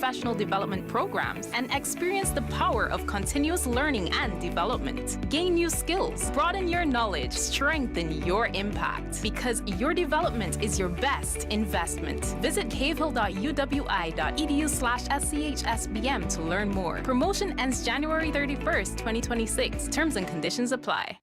professional development programs, and experience the power of continuous learning and development. Gain new skills, broaden your knowledge, strengthen your impact, because your development is your best investment. Visit cavehill.uwi.edu/schsbm to learn more. Promotion ends January 31st, 2026. Terms and conditions apply.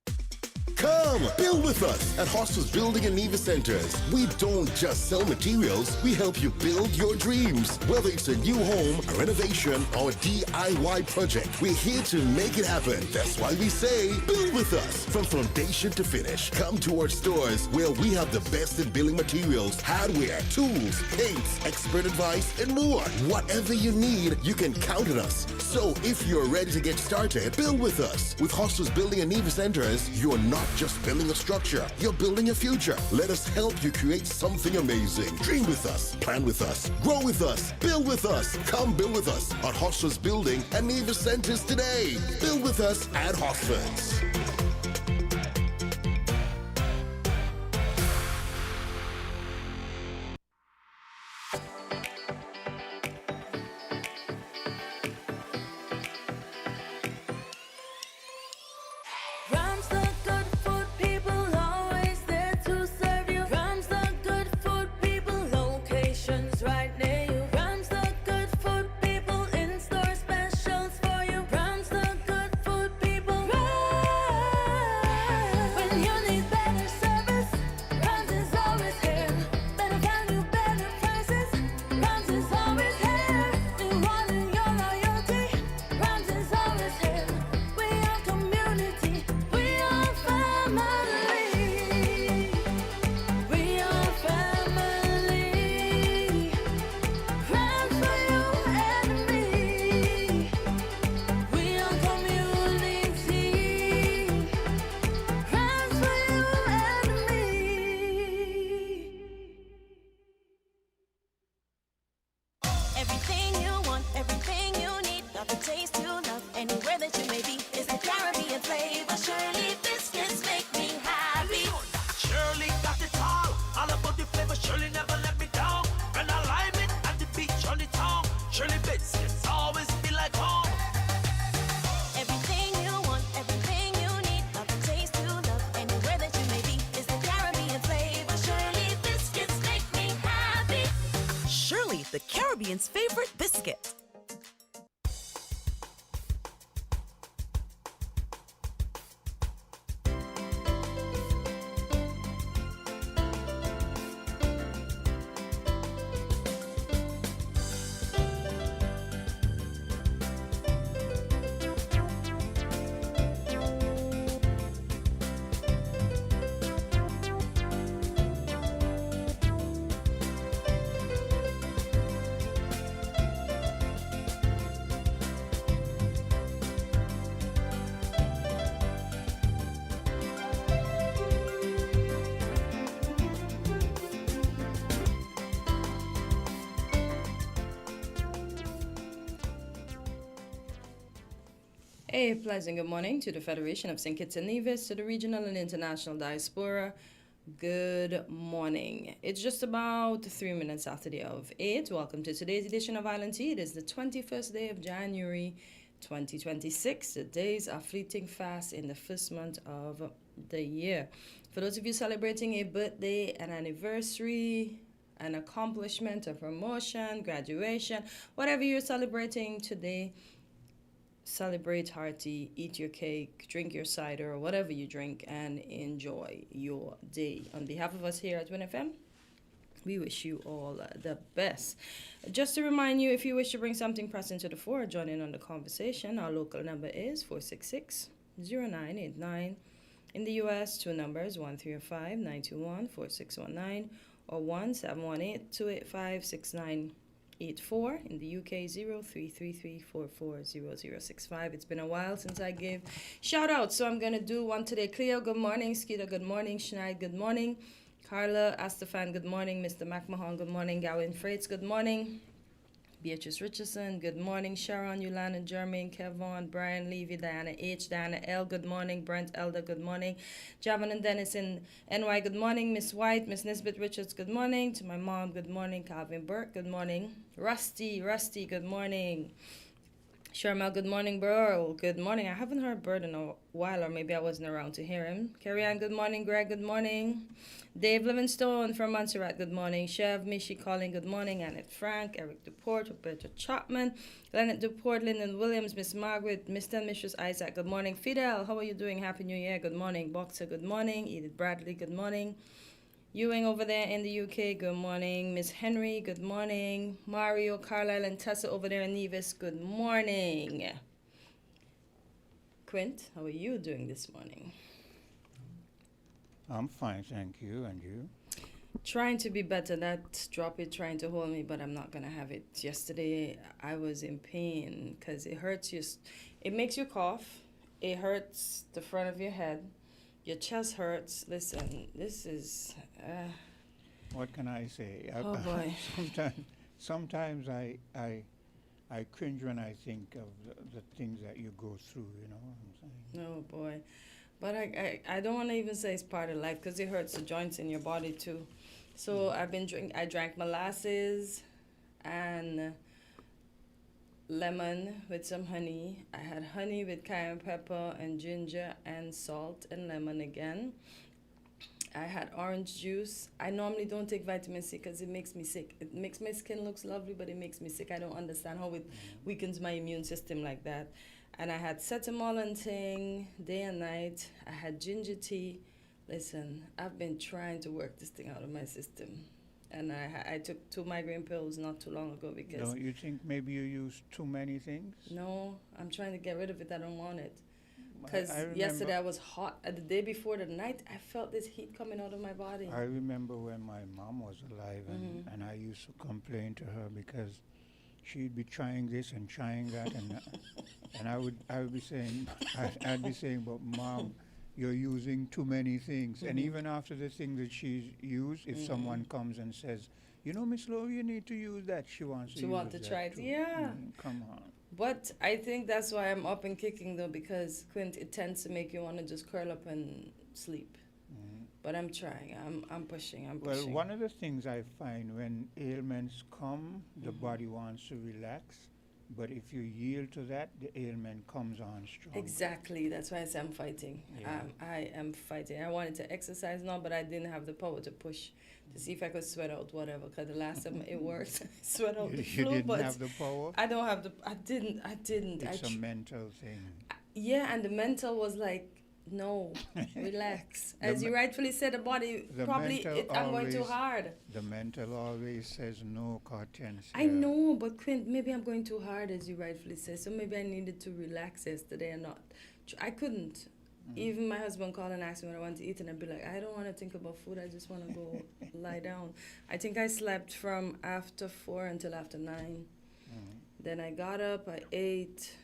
Come, build with us at Hostels Building and Nevis Centers. We don't just sell materials, we help you build your dreams. Whether it's a new home, a renovation, or a DIY project, we're here to make it happen. That's why we say, build with us. From foundation to finish, come to our stores where we have the best in building materials, hardware, tools, paints, expert advice, and more. Whatever you need, you can count on us. So if you're ready to get started, build with us. With Hostels Building and Nevis Centers, you're not just building a structure, you're building a future. Let us help you create something amazing. Dream with us, plan with us, grow with us, build with us. Come build with us at Hostels Building and Nevis Centers today. Build with us at Hostels. The Caribbean's favorite biscuit. A pleasant good morning to the Federation of St. Kitts and Nevis, to the regional and international diaspora. Good morning. It's just about 3 minutes after the hour of 8. Welcome to today's edition of Island Tea. It is the 21st day of January 2026. The days are fleeting fast in the first month of the year. For those of you celebrating a birthday, an anniversary, an accomplishment, a promotion, graduation, whatever you're celebrating today, celebrate hearty, eat your cake, drink your cider, or whatever you drink, and enjoy your day. On behalf of us here at winnfm, we wish you all the best. Just to remind you, if you wish to bring something pressing to the fore, join in on the conversation. Our local number is 466-0989. In the U.S., two numbers, 1-305-921-4619 or 1-718-285-6984. In the UK, 0333440065. It's been a while since I gave shout outs, so I'm going to do one today. Cleo, good morning. Skeeter, good morning. Schneid, good morning. Carla Astafan, good morning. Mr. McMahon, good morning. Gowan Freights, good morning. Beatrice Richardson, good morning. Sharon, Yolanda, Jermaine, Kevon, Brian, Levy, Diana H, Diana L, good morning. Brent Elder, good morning. Javon and Dennis in NY, good morning. Miss White, Miss Nisbet Richards, good morning. To my mom, good morning. Calvin Burke, good morning. Rusty, good morning. Sharma, good morning, bro. Good morning. I haven't heard Bird in a while, or maybe I wasn't around to hear him. Carrie Ann, good morning. Greg, good morning. Dave Livingstone from Montserrat, good morning. Chev, Mishi calling, good morning. Annette Frank, Eric Duport, Roberta Chapman, Leonard Duport, Lyndon Williams, Miss Margaret, Mr. and Mrs. Isaac, good morning. Fidel, how are you doing? Happy New Year, good morning. Boxer, good morning. Edith Bradley, good morning. Ewing over there in the UK, good morning. Miss Henry, good morning. Mario, Carlisle, and Tessa over there in Nevis, good morning. Quint, how are you doing this morning? I'm fine, thank you. And you? Trying to be better. That drop is trying to hold me, but I'm not going to have it. Yesterday, I was in pain because it hurts you. It makes you cough. It hurts the front of your head. Your chest hurts. Listen, this is... What can I say? Oh, boy. Sometimes I cringe when I think of the things that you go through, you know what I'm saying? Oh, boy. But I don't want to even say it's part of life because it hurts the joints in your body too. So I drank molasses and lemon with some honey. I had honey with cayenne pepper and ginger and salt and lemon again. I had orange juice. I normally don't take vitamin C because it makes me sick. It makes my skin looks lovely, but it makes me sick. I don't understand how it weakens my immune system like that. And I had cetamol and ting day and night. I had ginger tea. Listen, I've been trying to work this thing out of my system. And I took 2 migraine pills not too long ago because... Don't you think maybe you use too many things? No, I'm trying to get rid of it. I don't want it. Because yesterday I was hot. The day before the night, I felt this heat coming out of my body. I remember when my mom was alive and I used to complain to her because she'd be trying this and trying that and I would be saying, I'd be saying, but Mom, you're using too many things. And even after the thing that she's used, if someone comes and says, you know, Miss Lowe, you need to use that, she wants to use that try it. too. Yeah. Come on. But I think that's why I'm up and kicking though, because Quint, it tends to make you want to just curl up and sleep. But I'm trying. I'm pushing. Well, one of the things I find when ailments come, the body wants to relax. But if you yield to that, the ailment comes on strong. Exactly. That's why I say I'm fighting. Yeah. I am fighting. I wanted to exercise now, but I didn't have the power to push to see if I could sweat out whatever. Because the last time it worked, I sweat out the flu. You didn't have the power? I don't have the... I didn't. It's a mental thing. Yeah, and the mental was like, no, relax. As you rightfully said, the body probably, I'm going too hard. The mental always says no, Hortensia. I know, but Quint, maybe I'm going too hard, as you rightfully said. So maybe I needed to relax yesterday and not. I couldn't. Even my husband called and asked me what I want to eat, and I'd be like, I don't want to think about food. I just want to go lie down. I think I slept from after 4 until after 9. Then I got up, I ate,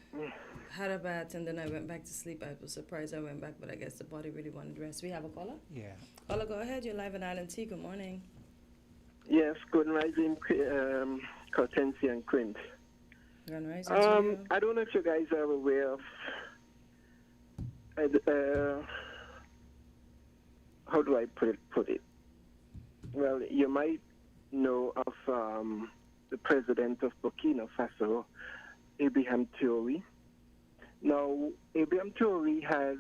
had a bath, and then I went back to sleep. I was surprised I went back, but I guess the body really wanted rest. We have a caller? Yeah. Caller, go ahead. You're live on Island Tea. Good morning. Yes, good rising, Hortensia and Quint. Good rising to you. I don't know if you guys are aware of, how do I put it? Well, you might know of the president of Burkina Faso, Ibrahim Traoré. Now, Ibrahim Traoré has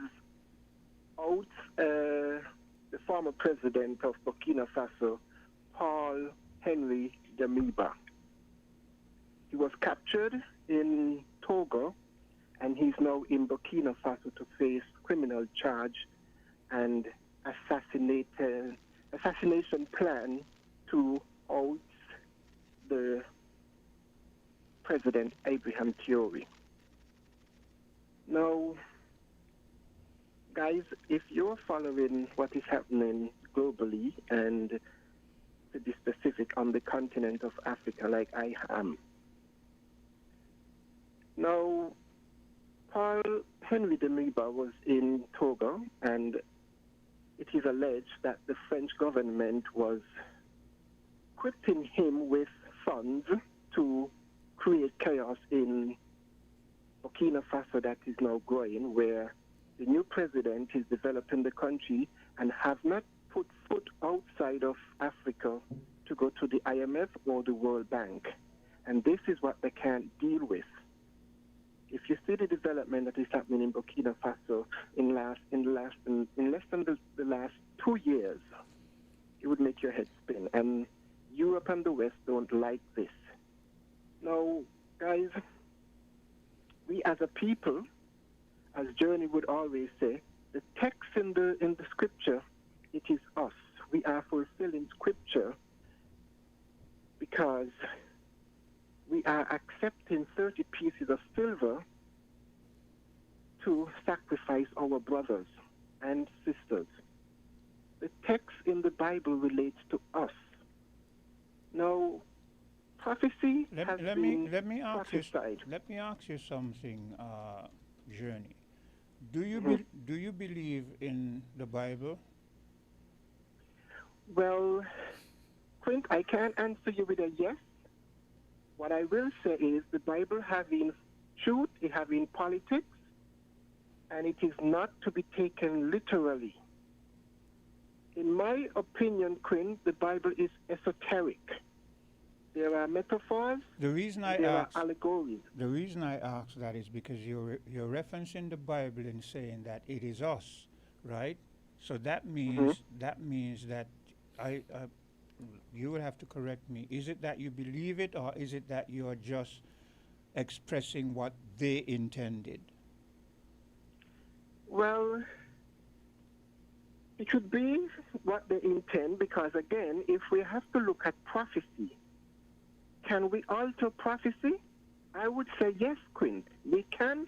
out the former president of Burkina Faso, Paul Henry Damiba. He was captured in Togo, and he's now in Burkina Faso to face criminal charge and assassination plan to oust the President Ibrahim Traoré. Now, guys, if you're following what is happening globally and to be specific on the continent of Africa like I am, now, Paul Henry Damiba was in Togo, and it is alleged that the French government was equipping him with funds to create chaos in Burkina Faso that is now growing, where the new president is developing the country and have not put foot outside of Africa to go to the IMF or the World Bank. And this is what they can't deal with. If you see the development that is happening in Burkina Faso in less than the last 2 years, it would make your head spin. And Europe and the West don't like this. Now, guys, we as a people, as Journey would always say, the text in the scripture, it is us. We are fulfilling scripture because we are accepting 30 pieces of silver to sacrifice our brothers and sisters. The text in the Bible relates to us. Now, prophecy has been prophesied. Let me ask you something, Journey. Do you believe in the Bible? Well, Quint, I can't answer you with a yes. What I will say is the Bible having truth, it having politics, and it is not to be taken literally. In my opinion, Quint, the Bible is esoteric. There are metaphors. There are allegories. The reason I ask that is because you're referencing the Bible and saying that it is us, right? So that means that you would have to correct me. Is it that you believe it, or is it that you are just expressing what they intended? Well, it should be what they intend, because again, if we have to look at prophecy, can we alter prophecy? I would say yes, Quint. We can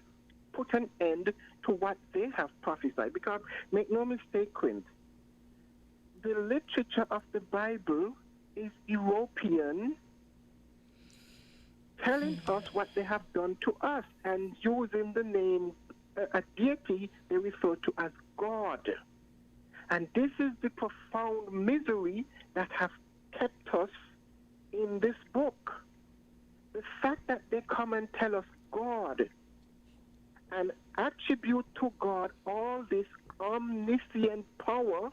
put an end to what they have prophesied, because make no mistake, Quint, the literature of the Bible is European, telling us what they have done to us and using the name, a deity they refer to as God. And this is the profound misery that has kept us in this book. The fact that they come and tell us God and attribute to God all this omniscient power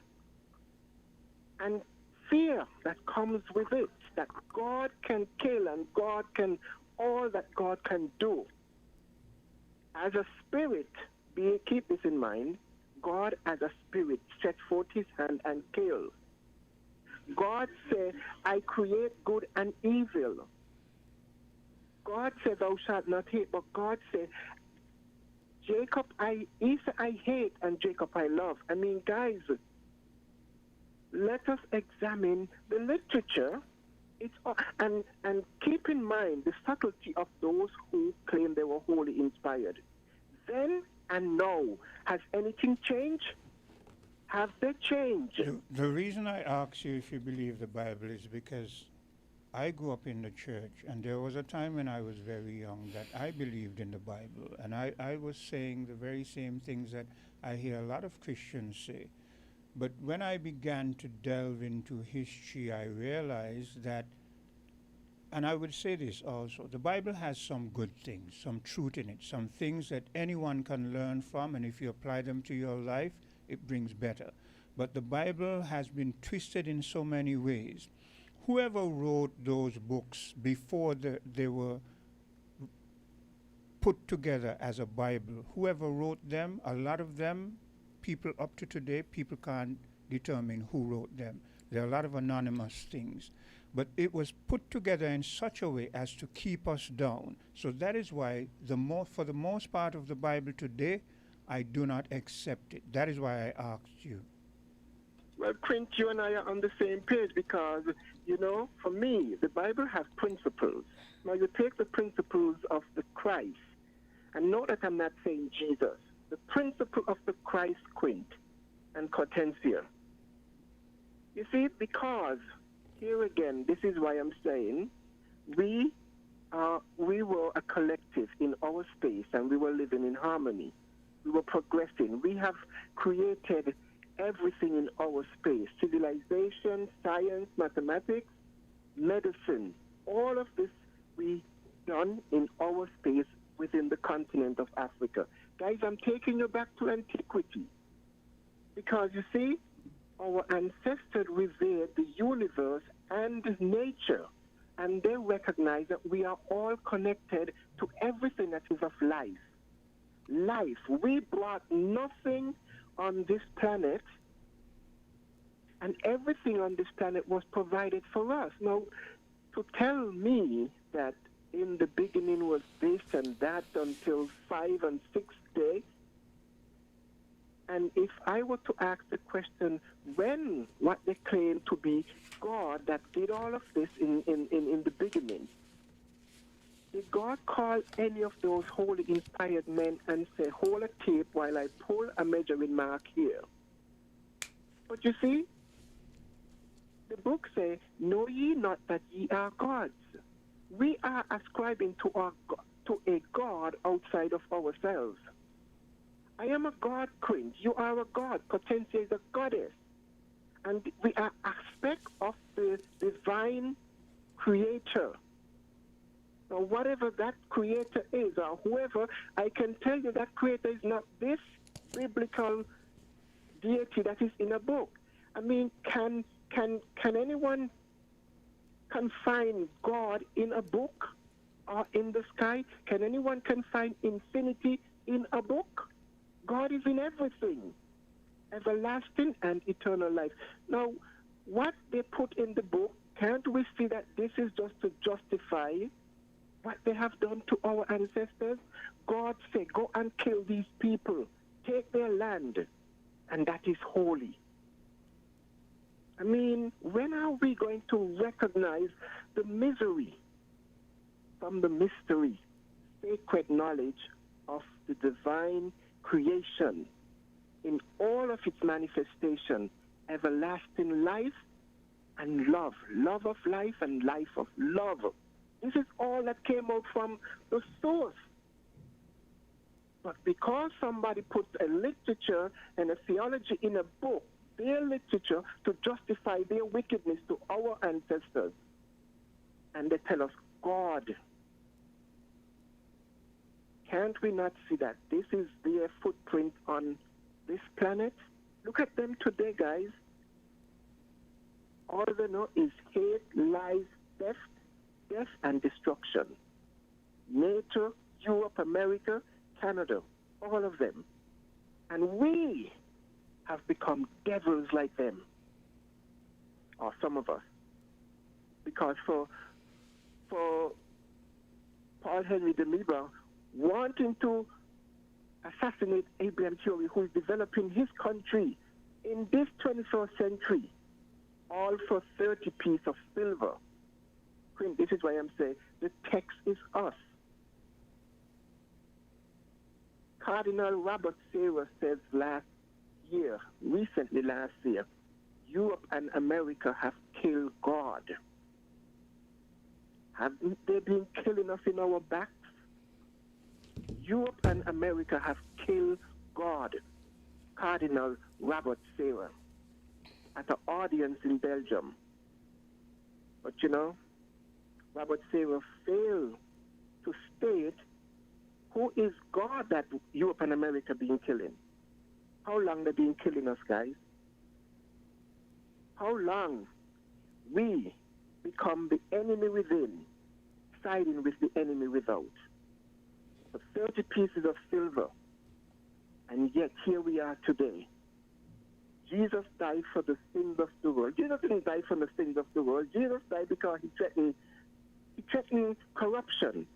and fear that comes with it, that God can kill and God can, all that God can do. As a spirit, keep this in mind, God as a spirit stretch forth his hand and kill. God said, I create good and evil. God said, thou shalt not hate, but God said, Esau I hate and Jacob I love. I mean, guys, let us examine the literature. And keep in mind the subtlety of those who claim they were wholly inspired. Then and now, has anything changed? Have they changed? The reason I ask you if you believe the Bible is because I grew up in the church, and there was a time when I was very young that I believed in the Bible, and I was saying the very same things that I hear a lot of Christians say. But when I began to delve into history, I realized that, and I would say this also, the Bible has some good things, some truth in it, some things that anyone can learn from, and if you apply them to your life, it brings better. But the Bible has been twisted in so many ways. Whoever wrote those books before they were put together as a Bible, whoever wrote them, a lot of them, people up to today, people can't determine who wrote them. There are a lot of anonymous things. But it was put together in such a way as to keep us down. So that is why for the most part of the Bible today, I do not accept it. That is why I asked you. Well, Quint, you and I are on the same page because, for me, the Bible has principles. Now, you take the principles of the Christ, and note that I'm not saying Jesus. The principle of the Christ, Quint, and Cortensia. You see, because, here again, this is why I'm saying, we were a collective in our space, and we were living in harmony. We were progressing. We have created everything in our space: civilization, science, mathematics, medicine. All of this we done in our space within the continent of Africa. Guys, I'm taking you back to antiquity. Because you see, our ancestors revered the universe and nature, and they recognize that we are all connected to everything that is of life. Life. We brought nothing on this planet, and everything on this planet was provided for us. Now, to tell me that in the beginning was this and that until 5 and 6 days, and if I were to ask the question, when what they claim to be God that did all of this in the beginning, did God call any of those holy inspired men and say, hold a tape while I pull a measuring mark here? But you see, the book says, know ye not that ye are gods? We are ascribing to a God outside of ourselves. I am a god, Queen. You are a god. Potentia is a goddess. And we are aspect of the divine creator. Now, whatever that creator is, or whoever, I can tell you that creator is not this biblical deity that is in a book. I mean, can anyone confine God in a book or in the sky? Can anyone confine infinity in a book? God is in everything, everlasting and eternal life. Now, what they put in the book, can't we see that this is just to justify what they have done to our ancestors? God said, go and kill these people, take their land, and that is holy. I mean, when are we going to recognize the misery from the mystery, sacred knowledge of the divine creation in all of its manifestation, everlasting life and love, love of life and life of love. This is all that came out from the source. But because somebody puts a literature and a theology in a book, their literature, to justify their wickedness to our ancestors, and they tell us, God, can't we not see that this is their footprint on this planet? Look at them today, guys. All they know is hate, lies, theft, death, and destruction. NATO, Europe, America, Canada, all of them. And we have become devils like them, or some of us. Because for Paul Henry de Miba wanting to assassinate Abraham Theory, who is developing his country in this 21st century, all for 30 pieces of silver. Queen, this is why I'm saying the text is us. Cardinal Robert Sarah says recently last year, Europe and America have killed God. Haven't they been killing us in our backs? Europe and America have killed God. Cardinal Robert Sarah at an audience in Belgium. But you know, Robert Sarah failed to state who is God that Europe and America been killing. How long they been killing us, guys? How long we become the enemy within, siding with the enemy without. For 30 pieces of silver, and yet here we are today. Jesus died for the sins of the world. Jesus didn't die for the sins of the world. Jesus died because he threatened corruption.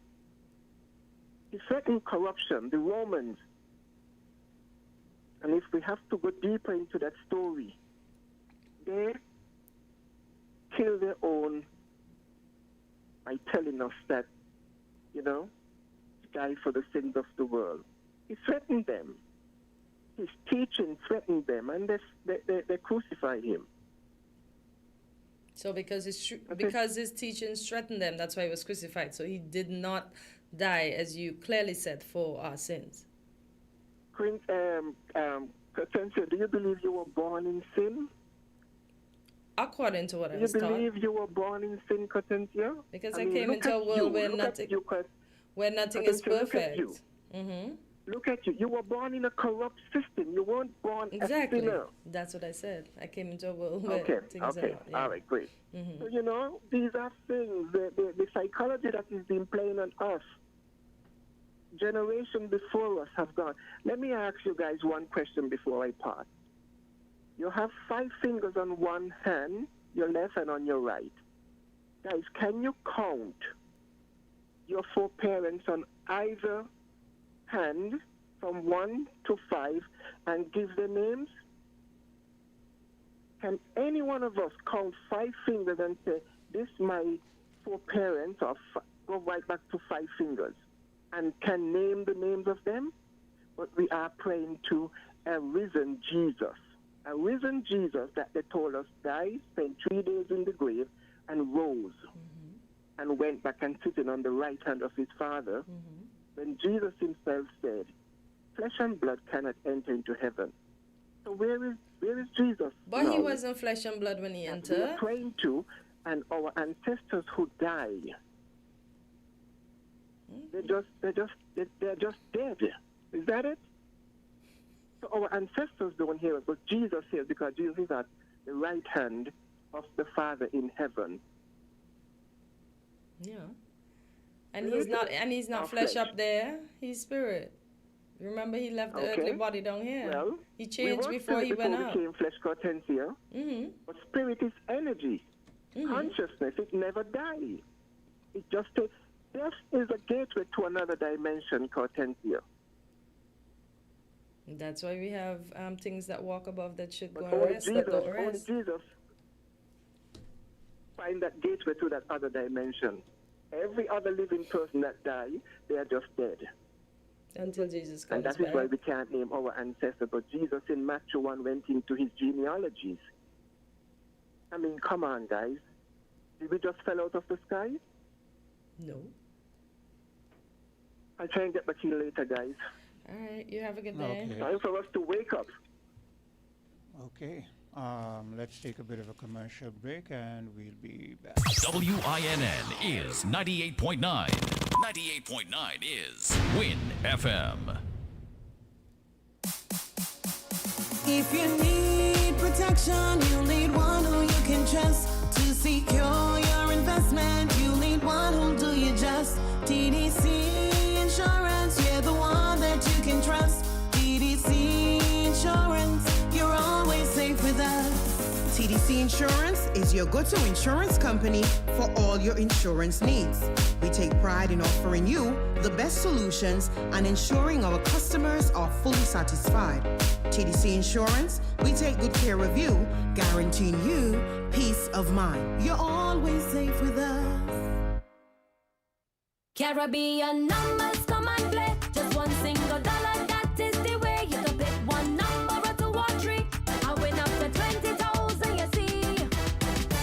He threatened corruption, the Romans. And if we have to go deeper into that story, they killed their own by telling us that, you know, he died for the sins of the world. He threatened them. His teaching threatened them, and they crucified him. So because his teachings threatened them, that's why he was crucified. So he did not die, as you clearly said, for our sins. Contentia, do you believe you were born in sin? according to what I Do was you taught. believe you were born in sin, Cortencia? Because I came into a world where nothing is perfect. Mm-hmm. Look at you. You were born in a corrupt system. You weren't born Exactly. a sinner. That's what I said. I came into a world where things Okay. are... Yeah. All right, great. Mm-hmm. So, you know, these are things, the psychology that is being playing on us. Generation before us have gone. Let me ask you guys one question before I pass. You have 5 fingers on one hand, your left and on your right. Guys, can you count your 4 parents on either hand from 1 to 5 and give the names? Can any one of us count 5 fingers and say, this my 4 parents, or go right back to 5 fingers, and can name the names of them? But we are praying to a risen Jesus. A risen Jesus that they told us died, spent 3 days in the grave, and rose, and went back and sitting on the right hand of his Father. When Jesus himself said, flesh and blood cannot enter into heaven. So where is Jesus? But now? he wasn't flesh and blood when he We are entered. praying to, and our ancestors who died, they're just dead. Is that it? So our ancestors don't hear us, but Jesus hears, because Jesus is at the right hand of the Father in heaven. Yeah. And he's not flesh up there. He's spirit. Remember, he left the earthly body down here. Well, he changed before he went out. We became flesh, Cortencia. But spirit is energy, consciousness. It never dies. It just takes. Death is a gateway to another dimension, Cortencia. That's why we have things that walk above that should go But and only rest that don't only rest. Jesus find that gateway to that other dimension. Every other living person that died, they are just dead. Until Jesus comes And that back. is why we can't name our ancestors. But Jesus in Matthew 1 went into his genealogies. I mean, come on, guys. Did we just fell out of the sky? No. I'll try and get back to you later, guys. All right. You have a good day. Okay. Time for us to wake up. Okay. Let's take a bit of a commercial break and we'll be back. WINN is 98.9. 98.9 is Win FM. If you need protection, you need one who you can trust. To secure your investment, you need one who'll do you just. TDC Insurance, you're the one that you can trust. TDC Insurance, you're always safe with us. TDC Insurance is your go-to insurance company for all your insurance needs. We take pride in offering you the best solutions and ensuring our customers are fully satisfied. TDC Insurance, we take good care of you, guaranteeing you peace of mind. You're always safe with us. Caribbean numbers come and play. Just one single dollar, that is the way. You can pick one number or two or three. I win up to 20,000, you see.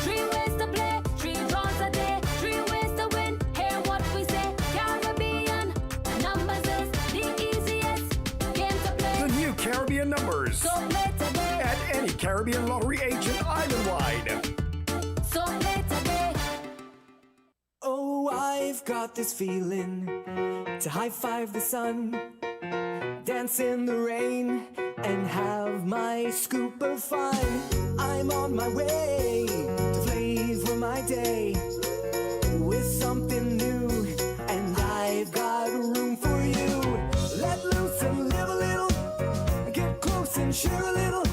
3 ways to play, 3 draws a day, 3 ways to win. Hear what we say. Caribbean numbers is the easiest game to play. The new Caribbean numbers. So play today. At any Caribbean lottery agent island-wide. So play today. Oh, I've got this feeling to high-five the sun, dance in the rain, and have my scoop of fun. I'm on my way to flavor my day with something new, and I've got room for you. Let loose and live a little, get close and share a little,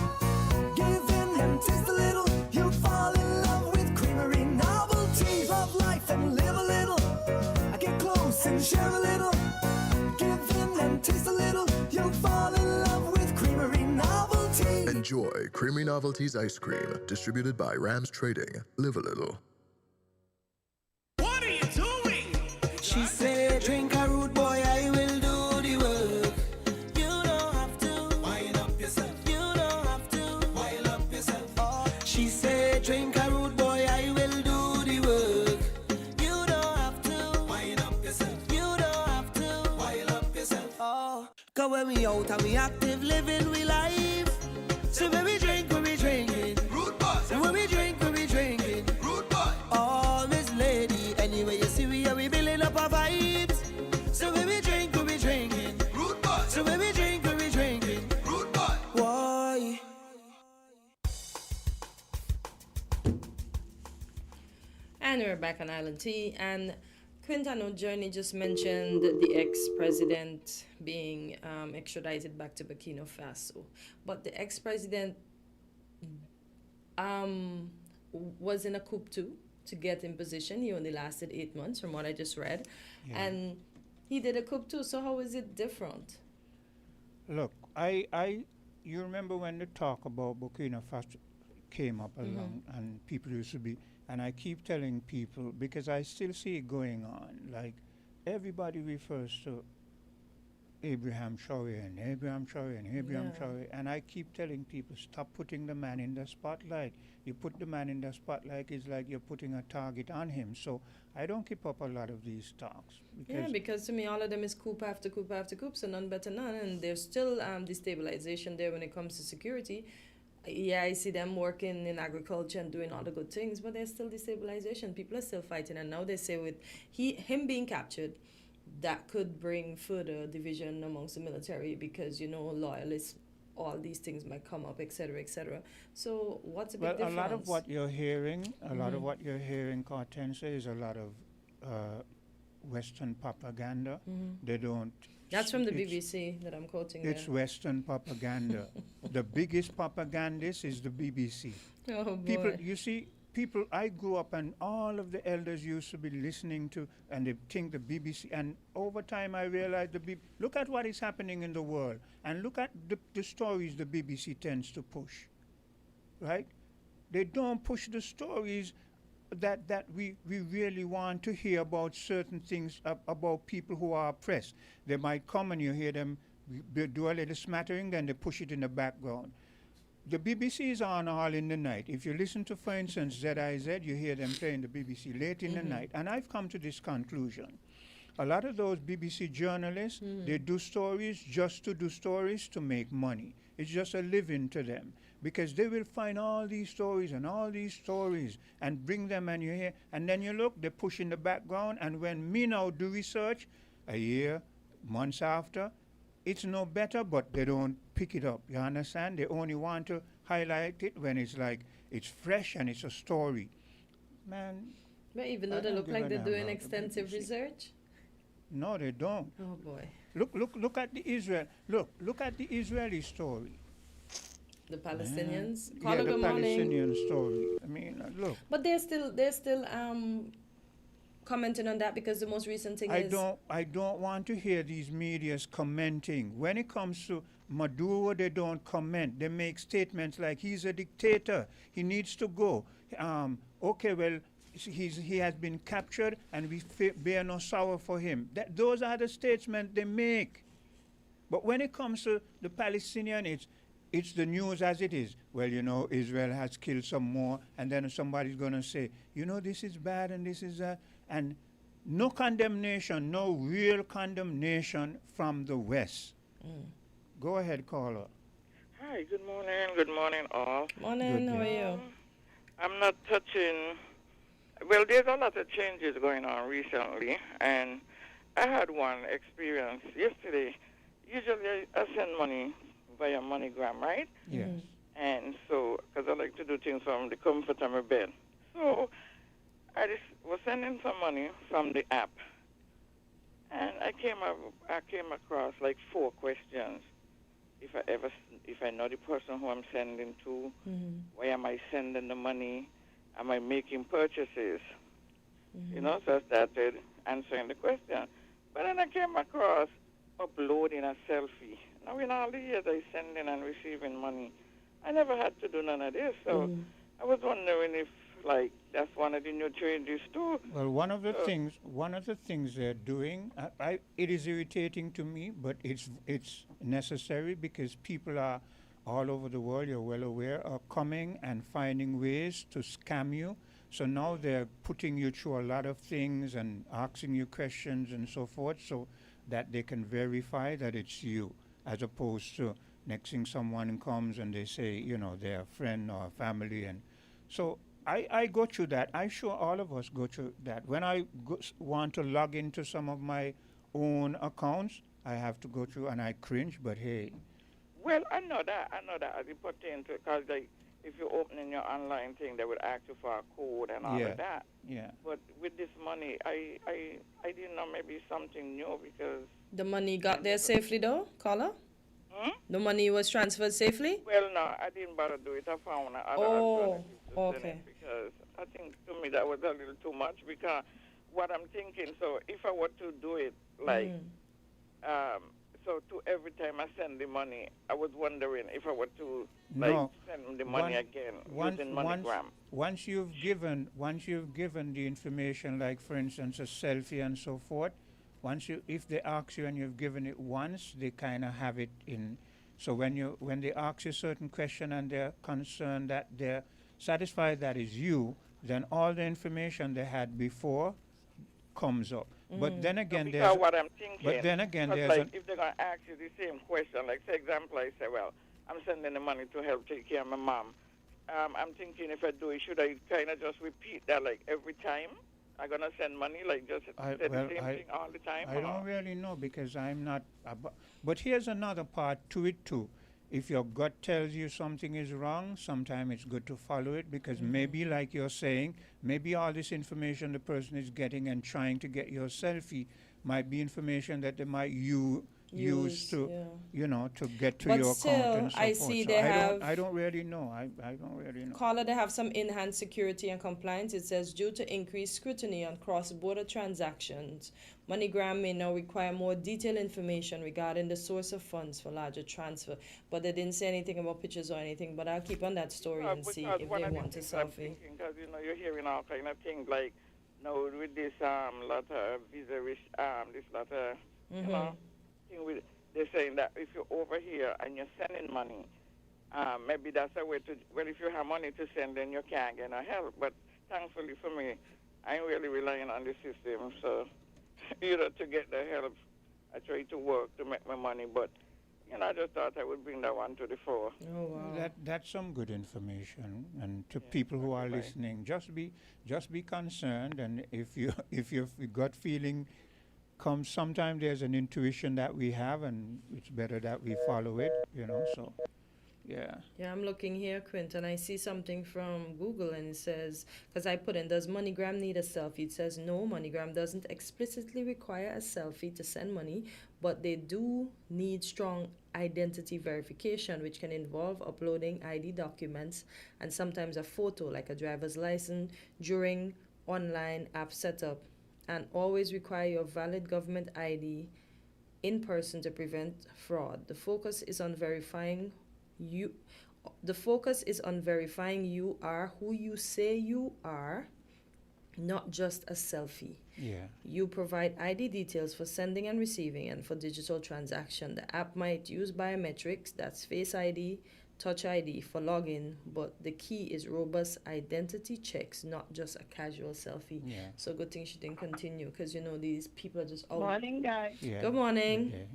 give in and taste a little. You'll fall in love with creamery novelties of life, and live a little, get close and share a little, give in and taste a little. You'll fall in love with creamery novelties. Enjoy Creamy Novelties Ice Cream, distributed by Rams Trading. Live a little. What are you doing? She said, drink a root boy, I will do the work. You don't have to wind up yourself. You don't have to wind up yourself. Oh, she said, drink a root boy, I will do the work. You don't have to wind up yourself. You don't have to wind up yourself. Oh, cause when we out and we active living we life. So when we drink, we drinking. Root boy. So when we drink, we And we're back on Island T. And Quintano Journey just mentioned the ex-president being extradited back to Burkina Faso. But the ex-president was in a coup too to get in position. He only lasted 8 months from what I just read. Yeah. And he did a coup too. So how is it different? Look, you remember when the talk about Burkina Faso came up along and people used to be, and I keep telling people, because I still see it going on, like everybody refers to Abraham Traore and Abraham Traore and Abraham Traore, and I keep telling people, stop putting the man in the spotlight. You put the man in the spotlight, it's like you're putting a target on him. So I don't keep up a lot of these talks. Because to me, all of them is coup after coup after coup, so none better none, and there's still destabilization there when it comes to security. Yeah, I see them working in agriculture and doing all the good things, but there's still destabilization. People are still fighting, and now they say with him being captured, that could bring further division amongst the military because, loyalists, all these things might come up, etc., etc. So what's a big difference? A lot of what you're hearing, Cortense, is a lot of Western propaganda. They don't. That's from the BBC that I'm quoting. It's there. Western propaganda. The biggest propagandist is the BBC. Oh, boy. People, I grew up and all of the elders used to be listening to, and they think the BBC, and over time I realized look at what is happening in the world, and look at the stories the BBC tends to push, right? They don't push the stories that we really want to hear about certain things about people who are oppressed. They might come and you hear them do a little smattering, then they push it in the background. The BBC is on all in the night. If you listen to, for instance, ZIZ, you hear them playing the BBC late in the night. And I've come to this conclusion. A lot of those BBC journalists, they do stories just to do stories to make money. It's just a living to them. Because they will find all these stories and bring them and you hear, and then you look, they push in the background, and when me now do research, a year, months after, it's no better, but they don't pick it up. You understand? They only want to highlight it when it's like, it's fresh and it's a story. Man. But even though they look like they're doing extensive research? No, they don't. Oh, boy. Look at the Israel. Look at the Israeli story. The Palestinians? Yeah, the Palestinian story. I mean, look. But they're still commenting on that because the most recent thing is... I don't want to hear these medias commenting. When it comes to Maduro, they don't comment. They make statements like he's a dictator. He needs to go. Okay, well, he has been captured and we bear no sorrow for him. Those are the statements they make. But when it comes to the Palestinian, it's the news as it is. Well, Israel has killed some more, and then somebody's going to say, this is bad and this is that. And no condemnation, no real condemnation from the West. Go ahead, caller. Hi, good morning. Good morning, all. Morning, how are you? I'm not touching... Well, there's a lot of changes going on recently, and I had one experience yesterday. Usually I send money via MoneyGram, right? Yes. And so, because I like to do things from the comfort of my bed. So I just was sending some money from the app, and I came across like 4 questions. If I know the person who I'm sending to, why am I sending the money? Am I making purchases? So I started answering the question. But then I came across uploading a selfie. Now, in all the years I sending and receiving money, I never had to do none of this. So I was wondering if, that's one of the new changes too. Well, one of the things they're doing, it is irritating to me, but it's necessary because people are all over the world, you're well aware, are coming and finding ways to scam you. So now they're putting you through a lot of things and asking you questions and so forth so that they can verify that it's you, as opposed to next thing someone comes and they say, they're a friend or a family. And so I go through that. I'm sure all of us go through that. When I want to log into some of my own accounts, I have to go through and I cringe, but hey. Well, I know that as it pertains to, because if you're opening your online thing, they would ask you for a code and all of that. Yeah. But with this money, I didn't know maybe something new because... The money got there safely though, caller? The money was transferred safely? Well, no, I didn't bother do it. I found other Oh, alternatives to send it because I think to me that was a little too much because what I'm thinking, so if I were to do it like, so to every time I send the money, I was wondering if I were to like send the money again using MoneyGram. Once you've given the information, like for instance a selfie and so forth, if they ask you and you've given it once, they kind of have it in. So when they ask you a certain question and they're concerned that they're satisfied that is you, then all the information they had before comes up. But then again, because what I'm thinking, but then again, there's like if they're gonna ask you the same question, like for example, I say, well, I'm sending the money to help take care of my mom. I'm thinking if I do it, should I kind of just repeat that like every time I'm gonna send money, like just say the same thing all the time? I don't really know because I'm not. But here's another part to it too. If your gut tells you something is wrong, sometimes it's good to follow it because maybe, like you're saying, maybe all this information the person is getting and trying to get your selfie might be information that they might use to, to get to your account and so I forth. see So they have... I don't really know. I don't really know. Caller, they have some enhanced security and compliance. It says, due to increased scrutiny on cross-border transactions, MoneyGram may now require more detailed information regarding the source of funds for larger transfer. But they didn't say anything about pictures or anything. But I'll keep on that story and see if they want a selfie. Because you're hearing all kind of things like, with this lot of visa, this lot of, thing with, they're saying that if you're over here and you're sending money, maybe that's a way to, well, if you have money to send, then you can't get no help. But thankfully for me, I ain't really relying on the system. So, to get the help, I try to work to make my money. But, I just thought I would bring that one to the fore. Oh, wow. That's some good information. And to people who are listening, just be concerned. And if your gut feeling comes, sometimes there's an intuition that we have, and it's better that we follow it, so yeah. I'm looking here, Quinton. I see something from Google, and it says, because I put in, does MoneyGram need a selfie? It says no, MoneyGram doesn't explicitly require a selfie to send money, but they do need strong identity verification, which can involve uploading ID documents and sometimes a photo like a driver's license during online app setup, and always require your valid government ID in person to prevent fraud. The focus is on verifying you are who you say you are, not just a selfie. Yeah. You provide ID details for sending and receiving and for digital transaction. The app might use biometrics, that's Face ID, Touch ID for login, but the key is robust identity checks, not just a casual selfie. Yeah. So good thing she didn't continue, because these people are just... Morning, guys. Yeah. Good morning. Okay.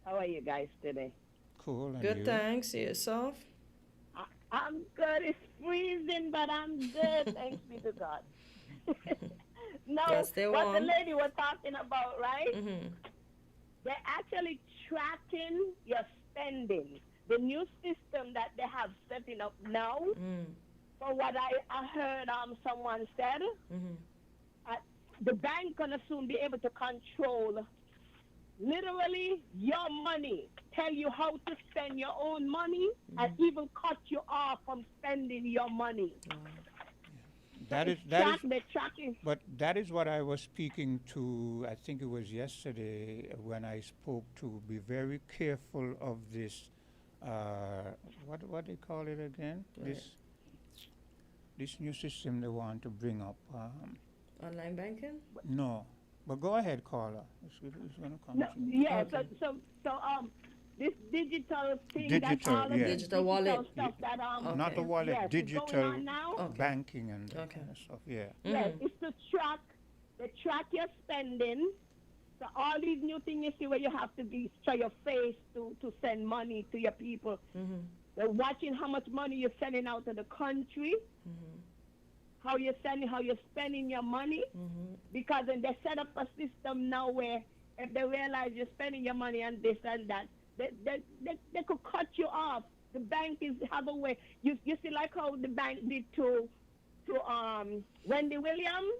How are you guys today? Cool. And Good, you? thanks. Yourself? I'm good. It's freezing, but I'm good. Thanks be to God. No, Yes, they what the won't. lady was talking about, right? Mm-hmm. They're actually tracking your spending. The new system that they have setting up now, for what I heard someone said, the bank gonna soon be able to control literally your money, tell you how to spend your own money, and even cut you off from spending your money. That is tracking. But that is what I was speaking to. I think it was yesterday when I spoke to be very careful of this. What they call it again? Right. This new system they want to bring up. Online banking? No, but go ahead, caller. It's going to come. No, yeah. Okay. So this digital thing, Digital, that's all of yeah. this Digital wallet. stuff that Not the wallet, yes, is going digital on now. banking and that kind of stuff. Yeah. Yes, it's to track your spending. So all these new things you see where you have to show your face to send money to your people. They're watching how much money you're sending out of the country, how you're spending your money, because then they set up a system now where if they realize you're spending your money on this and that, they could cut you off the bank is have a way. You see like how the bank did to Wendy Williams.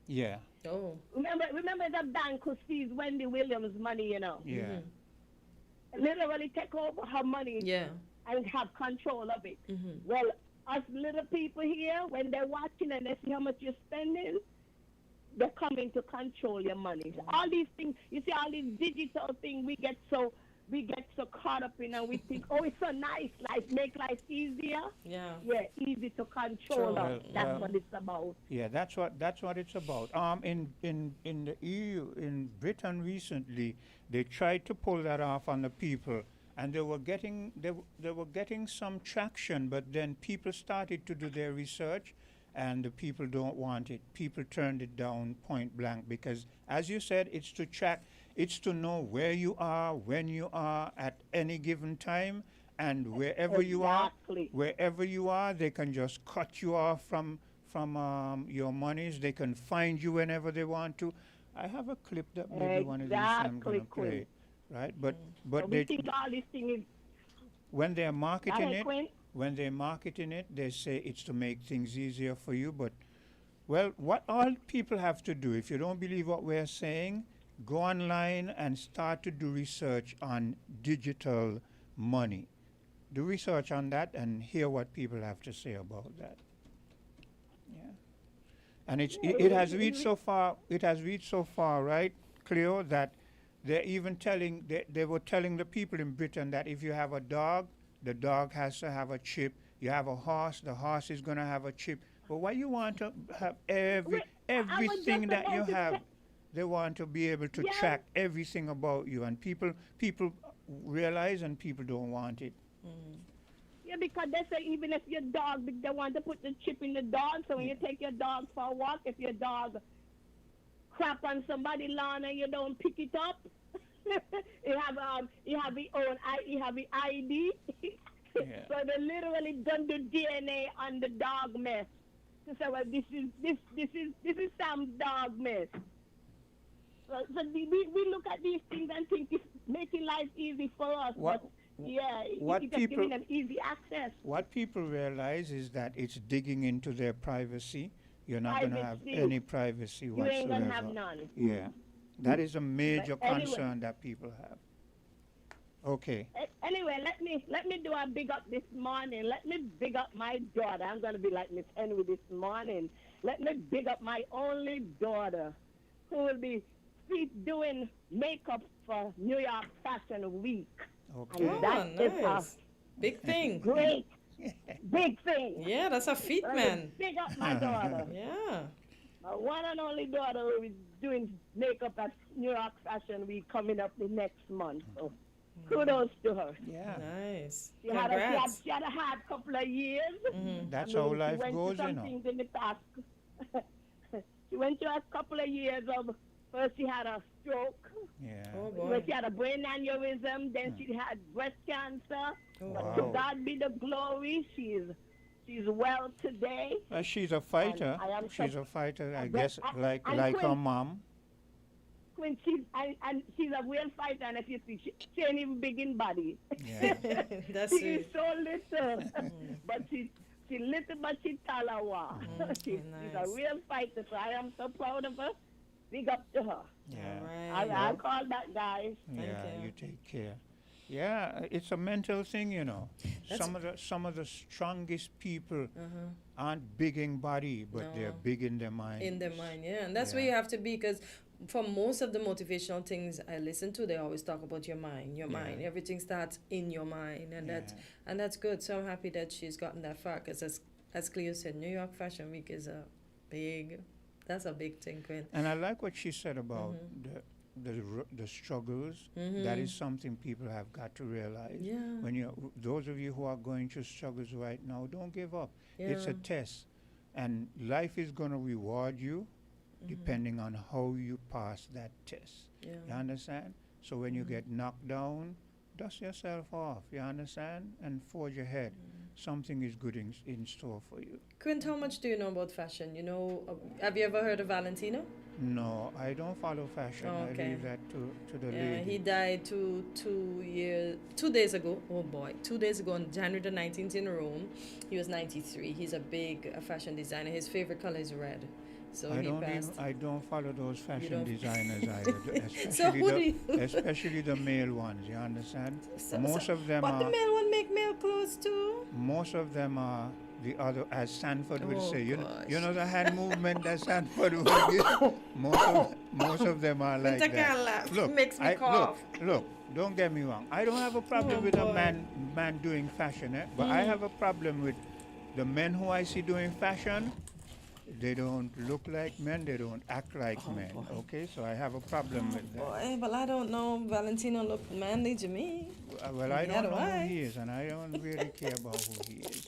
Yeah. Oh. Remember the bank who seized Wendy Williams' money, you know. Yeah. Literally take over her money. Yeah. And have control of it. Well, us little people here, when they're watching and they see how much you're spending, they're coming to control your money. All these things, you see, all these digital things, we get so caught up in, and we think, oh, it's so nice, make life easier. Yeah. Yeah, easy to control us. That's what it's about. Yeah, that's what it's about. In the EU, in Britain recently, they tried to pull that off on the people, and they were getting some traction, but then people started to do their research, and the people don't want it. People turned it down point blank because, as you said, it's to track. It's to know where you are, when you are at any given time, and wherever you are, they can just cut you off from your monies. They can find you whenever they want to. I have a clip that maybe one of these I'm going to play, right? But they think all this thing is when they're marketing it, they say it's to make things easier for you. But well, what all people have to do, if you don't believe what we're saying, go online and start to do research on digital money. Do research on that and hear what people have to say about that. Yeah. And it has reached so far, right, Cleo, that they're even they were telling the people in Britain that if you have a dog, the dog has to have a chip. You have a horse, the horse is going to have a chip. But why you want to have everything that you have? They want to be able to track everything about you, and people realize, and people don't want it. Yeah, because they say even if your dog, they want to put the chip in the dog, so when you take your dog for a walk, if your dog crap on somebody's lawn and you don't pick it up, you have the ID. So they literally done the DNA on the dog mess. To say, well, this is Sam's dog mess. So we look at these things and think it's making life easy for us. It's just giving them easy access. What people realize is that it's digging into their privacy. You're not going to have any privacy whatsoever. You ain't going to have none. Yeah. That is a major concern that people have. Okay. Anyway, let me do a big up this morning. Let me big up my daughter. I'm going to be like Miss Henry this morning. Let me big up my only daughter, who will be doing makeup for New York Fashion Week. Okay. And that is a big thing. Great. Big thing. Yeah, that's a feat, man. Big up my daughter. Yeah. My one and only daughter who is doing makeup at New York Fashion Week coming up the next month. So kudos to her. Yeah. Nice. She had a hard couple of years. That's how life goes, you know. In the past. She went through a couple of years of, first she had a stroke. Yeah. Oh boy. She had a brain aneurysm. Then she had breast cancer. Oh, but wow. to God be the glory. She's well today. She's a fighter. She's a fighter, I guess, like her mom. When she's a real fighter, and if you see, she ain't even big in body. Yeah. That's she is so little, but she little, but she talawa. She's a real fighter, so I am so proud of her. Big up to her. Yeah. I call that, guys. Yeah, you take care. Yeah, it's a mental thing, you know. Some of the strongest people aren't big in body, but they're big in their mind. In their mind, yeah. And that's where you have to be, because for most of the motivational things I listen to, they always talk about your mind. Mind. Everything starts in your mind, and that's good. So I'm happy that she's gotten that far, because as Cleo said, New York Fashion Week is that's a big thing, Quinn. And I like what she said about the struggles. That is something people have got to realize. Yeah. When those of you who are going through struggles right now, don't give up. Yeah. It's a test, and life is going to reward you depending on how you pass that test. Yeah. You understand? So when you get knocked down, dust yourself off. You understand? And forge ahead. something is good in store for you. Quint, how much do you know about fashion? You know, have you ever heard of Valentino? No, I don't follow fashion. Oh, okay. I leave that to the Yeah, lady. he died 2 days ago. Oh boy, 2 days ago on January the 19th in Rome. He was 93. He's a big fashion designer. His favorite color is red. So he passed. I don't follow those fashion don't- designers either, So who do you- especially the male ones. You understand? Most of them But are. the male one make male clothes too. Most of them are the other, as Sanford would Oh, say. You gosh. know the hand movement that Sanford would give. Most of them are like Winter that. can't laugh. Look, Makes me cough. Look. Don't get me wrong. I don't have a problem Oh, with a boy. man doing fashion, but I have a problem with the men who I see doing fashion. They don't look like men. They don't act like men. Okay, so I have a problem with that. Boy, but I don't know. Valentino look manly to me. Well, I don't know who Why? he is, and I don't really care about who he is.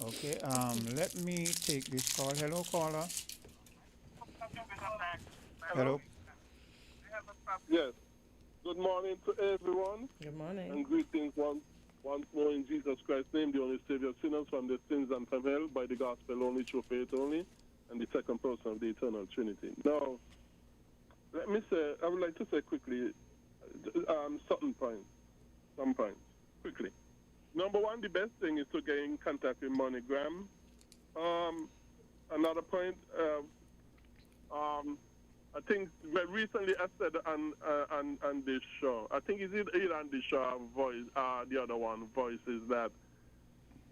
Okay, let me take this call. Hello, caller. Hello. Yes. Good morning to everyone. Good morning. And greetings once more in Jesus Christ's name, the only Savior of sinners from the sins and from hell, by the gospel only, through faith only, and the second person of the eternal Trinity. Now, let me say, I would like to say quickly, some points, quickly. Number one, the best thing is to get in contact with MoneyGram. Another point, I think very recently I said on this show, I think it's either on this show or Voice, the other one, Voices, that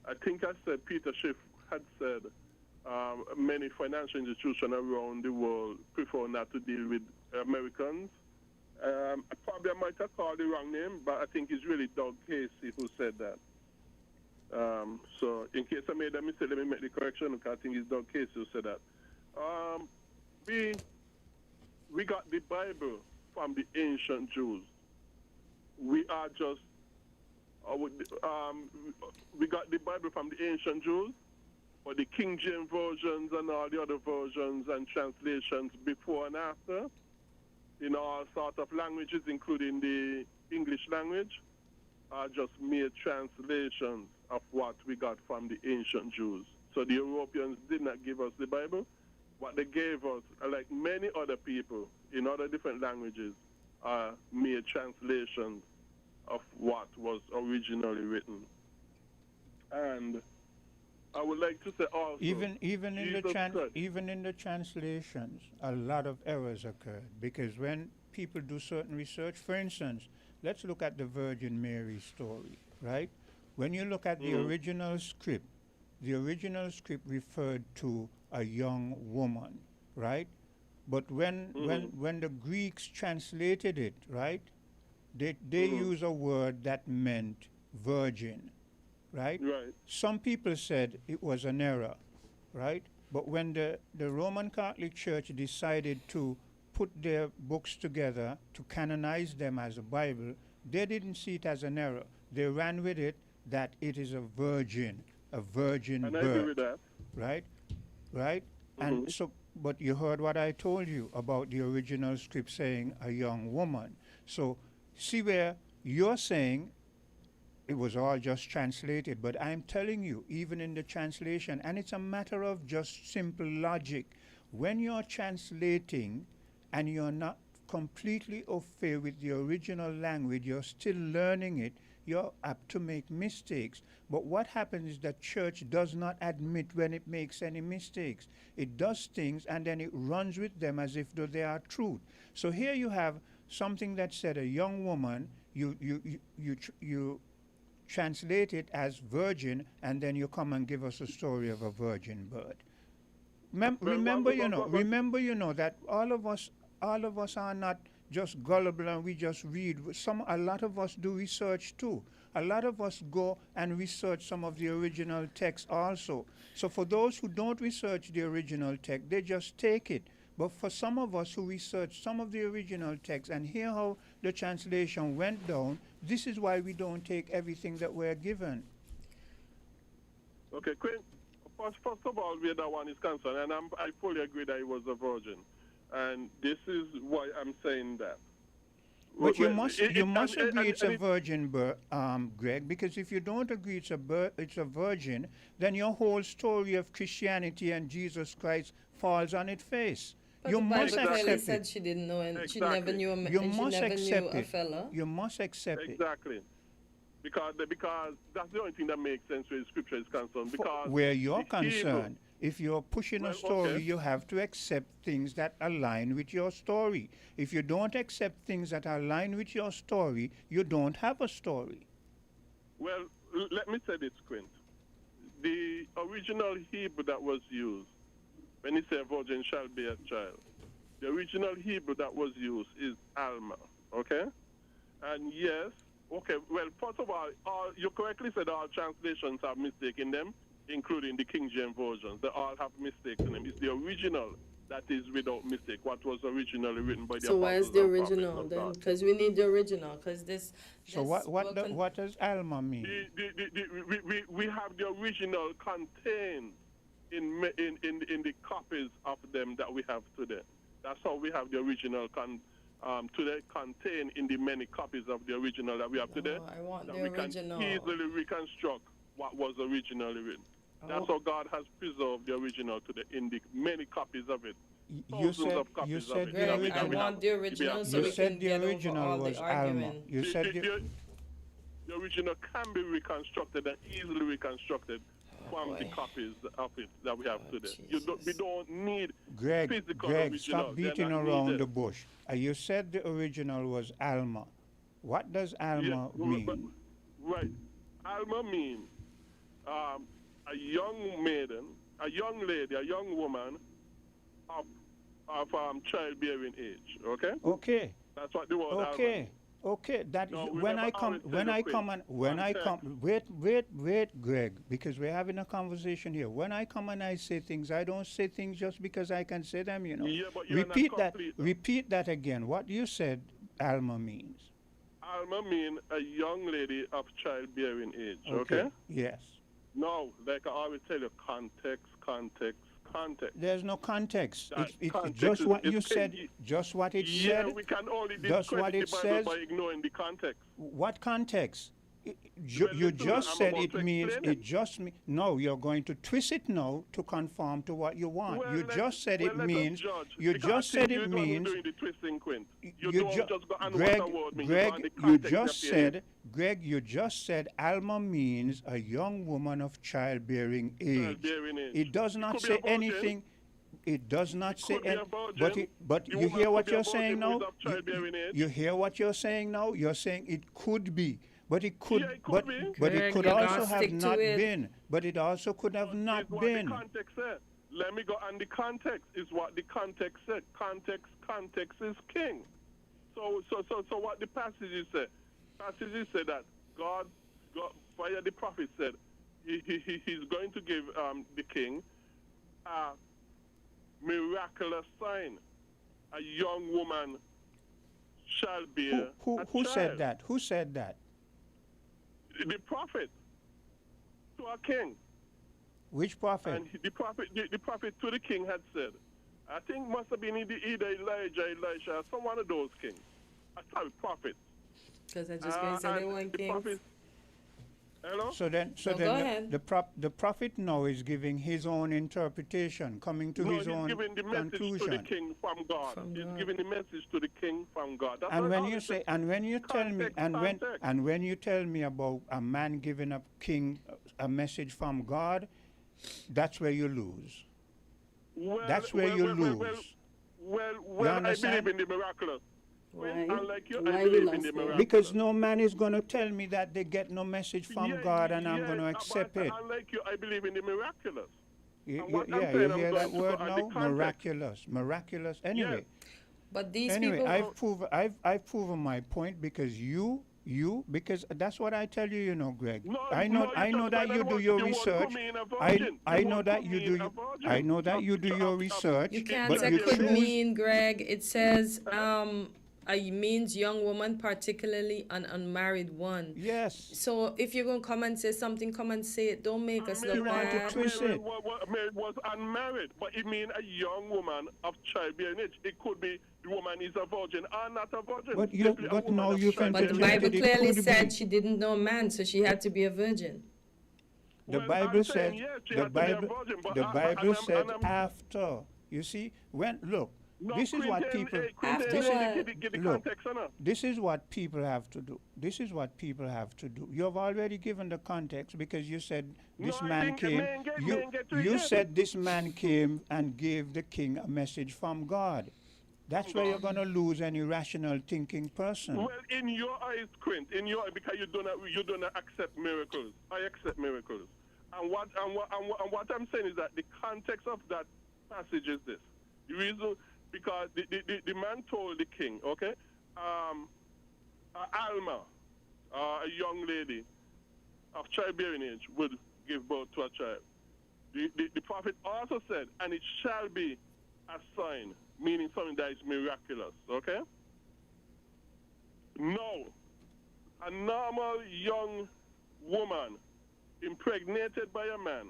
I think I said Peter Schiff had said many financial institutions around the world prefer not to deal with Americans. Probably I might have called the wrong name, but I think it's really Doug Casey who said that. So in case I made a mistake, let me make the correction, because I think it's Doug Casey who said that. We got the Bible from the ancient Jews. We are just, we got the Bible from the ancient Jews, but the King James versions and all the other versions and translations before and after, in all sorts of languages, including the English language, are just mere translations of what we got from the ancient Jews. So the Europeans did not give us the Bible. What they gave us, like many other people in other different languages, are mere translations of what was originally written. And I would like to say also, Even in Jesus Christ- even in the translations, a lot of errors occurred, because when people do certain research, for instance, let's look at the Virgin Mary story, right? When you look at the original script referred to a young woman, right? But when the Greeks translated it, right, they use a word that meant virgin, right? Right. Some people said it was an error, right? But when the Roman Catholic Church decided to put their books together to canonize them as a Bible, they didn't see it as an error. They ran with it that it is a virgin And I birth. agree with that. Right? Right? And so, but you heard what I told you about the original script saying a young woman. So, see where you're saying it was all just translated, but I'm telling you, even in the translation, and it's a matter of just simple logic, when you're translating and you're not completely au fait with the original language, you're still learning it, you're apt to make mistakes. But what happens is that church does not admit when it makes any mistakes. It does things and then it runs with them as if though they are truth. So here you have something that said a young woman, you translate it as virgin, and then you come and give us a story of a virgin birth. Remember, you know that all of us are not just gullible and we just read. A lot of us do research too. A lot of us go and research some of the original text also. So for those who don't research the original text, they just take it. But for some of us who research some of the original text and hear how the translation went down, this is why we don't take everything that we're given. Okay, Quinn, first of all, where that one is concerned, and I fully agree that he was a virgin. And this is why I'm saying that. But you Well, must it- you it- must and- agree and- it's a and it- virgin, Greg. Because if you don't agree it's a virgin, then your whole story of Christianity and Jesus Christ falls on its face. But You the Bible must clearly accept said it. she didn't know, and she Exactly. never knew a, You and she must never knew accept a it. fella. You must accept it. Exactly. Because that's the only thing that makes sense where Scripture is concerned. Because Where you're the Hebrew- concerned, if you're pushing Well, a story, okay. you have to accept things that align with your story. If you don't accept things that align with your story, you don't have a story. Well, let me say this, Quint. The original Hebrew that was used, when he said virgin shall be a child, the original Hebrew that was used is Alma, okay? And yes, okay, well, first of all, you correctly said all translations have mistakes in them, including the King James versions. They all have mistakes in them. It's the original that is without mistake, what was originally written by the So where's apostles the and prophets original of then? God. Because we need the original. Because this. So what does Alma mean? We have the original contained in the copies of them that we have today. That's how we have the original today contained in the many copies of the original that we have today. I want that the we original. can easily reconstruct what was originally written. That's Oh. how God has preserved the original today in the many copies of it. You Thousands said of copies of it. the Greg, I original. want the original so You we said can the get over original all was the Alma. argument. You said The original can be reconstructed and easily reconstructed from the copies of it that we have today. We don't need Greg, physical Greg, original. stop They're beating not around needed. the bush. You said the original was Alma. What does Alma mean? Right. Alma means a young maiden, a young lady, a young woman of childbearing age. Okay. Okay. That's what the word Alma Okay. means. Okay, that is No, when I come wait, Greg, because we're having a conversation here. When I come and I say things, I don't say things just because I can say them, you know. Yeah, but you're not complete, though. Repeat that again. What you said Alma means. Alma means a young lady of childbearing age. Okay. Yes. No, like I always tell you, context. There's no context. It's context just is- what is you key. said. Just what it Yeah, said. we can only Just what discredit it the Bible says. by ignoring the context. What context? Well, You listen, just I'm said about it to means explain it just no. You're going to twist it now to conform to what you want. Well, You just said it let us means. judge, You because just said you're it the one who's means. doing the twisting, Quint. You you don't ju- just go and Greg, what a word means. Greg, on the you context just that you're in. said, Greg, you just said Alma means a young woman of childbearing age. Childbearing age. It does not could be say a virgin. anything. It does not say could be a anything. virgin. But The you woman hear could what be a you're virgin saying who now. is of childbearing age. You hear what you're saying now. You're saying it could be. But it could, Yeah, it could but, be. but it Greg, could you also gotta have stick to not it. been. But it also could have not Is what been. the context said. Let me go on the context. Is what the context said. Context is king. So what the passages say? Passages say that God via the prophet said he's going to give the king a miraculous sign. A young woman shall bear Who a said child. that? Who said that? The prophet to a king. Which prophet? And the prophet to the king had said, I think must have been either Elijah, Elisha, some one of those kings. Sorry, prophets. Because I just going to say they and weren't the kings. prophet- Hello? So then No, go ahead. the prophet now is giving his own interpretation, coming to No, his he's own giving the message to the conclusion. king from God. He's giving the message to the king from God. That's And what when all you it say, says. and when you tell me, Context. and when you tell me about a man giving a king a message from God, that's where you lose. Well, That's where you lose. Well, I understand? believe in the miraculous. Why? Unlike you, Why I we believe in lost the it? miraculous. Because no man is going to tell me that they get no message from Yeah, God, and I'm yeah, going to but accept it. Unlike you, I believe in the miraculous. You, And what I'm yeah, saying, you I'm hear going that to word go on now? the context. Miraculous. Anyway, But these anyway, people. I've proven my point because because that's what I tell you, you know, Greg. No, I know no, I know just that when you I do want your the word research. come in a I virgin. I The know word that come you in do. a virgin. I know that you do your research. You can't but say you could choose. mean, Greg. It says means young woman, particularly an unmarried one. Yes. So if you're going to come and say something, come and say it. Don't make us look bad. Mary was unmarried, but it means a young woman of childbearing age. It could be the woman is a virgin or not a virgin. But now you can. But the Bible clearly said she didn't know man, so she had to be a virgin. The Bible said. The Bible said after. You see, this is what people. This is what people have to do. This is what people have to do. You have already given the context because you said this man came. You said this man came and gave the king a message from God. That's where you're going to lose any rational thinking person. Well, in your eyes, Quint, because you do not accept miracles. I accept miracles. And what I'm saying is that the context of that passage is this. The reason, because the man told the king, okay, Alma, a young lady of childbearing age, would give birth to a child. The prophet also said, and it shall be a sign, meaning something that is miraculous, okay? No, a normal young woman impregnated by a man,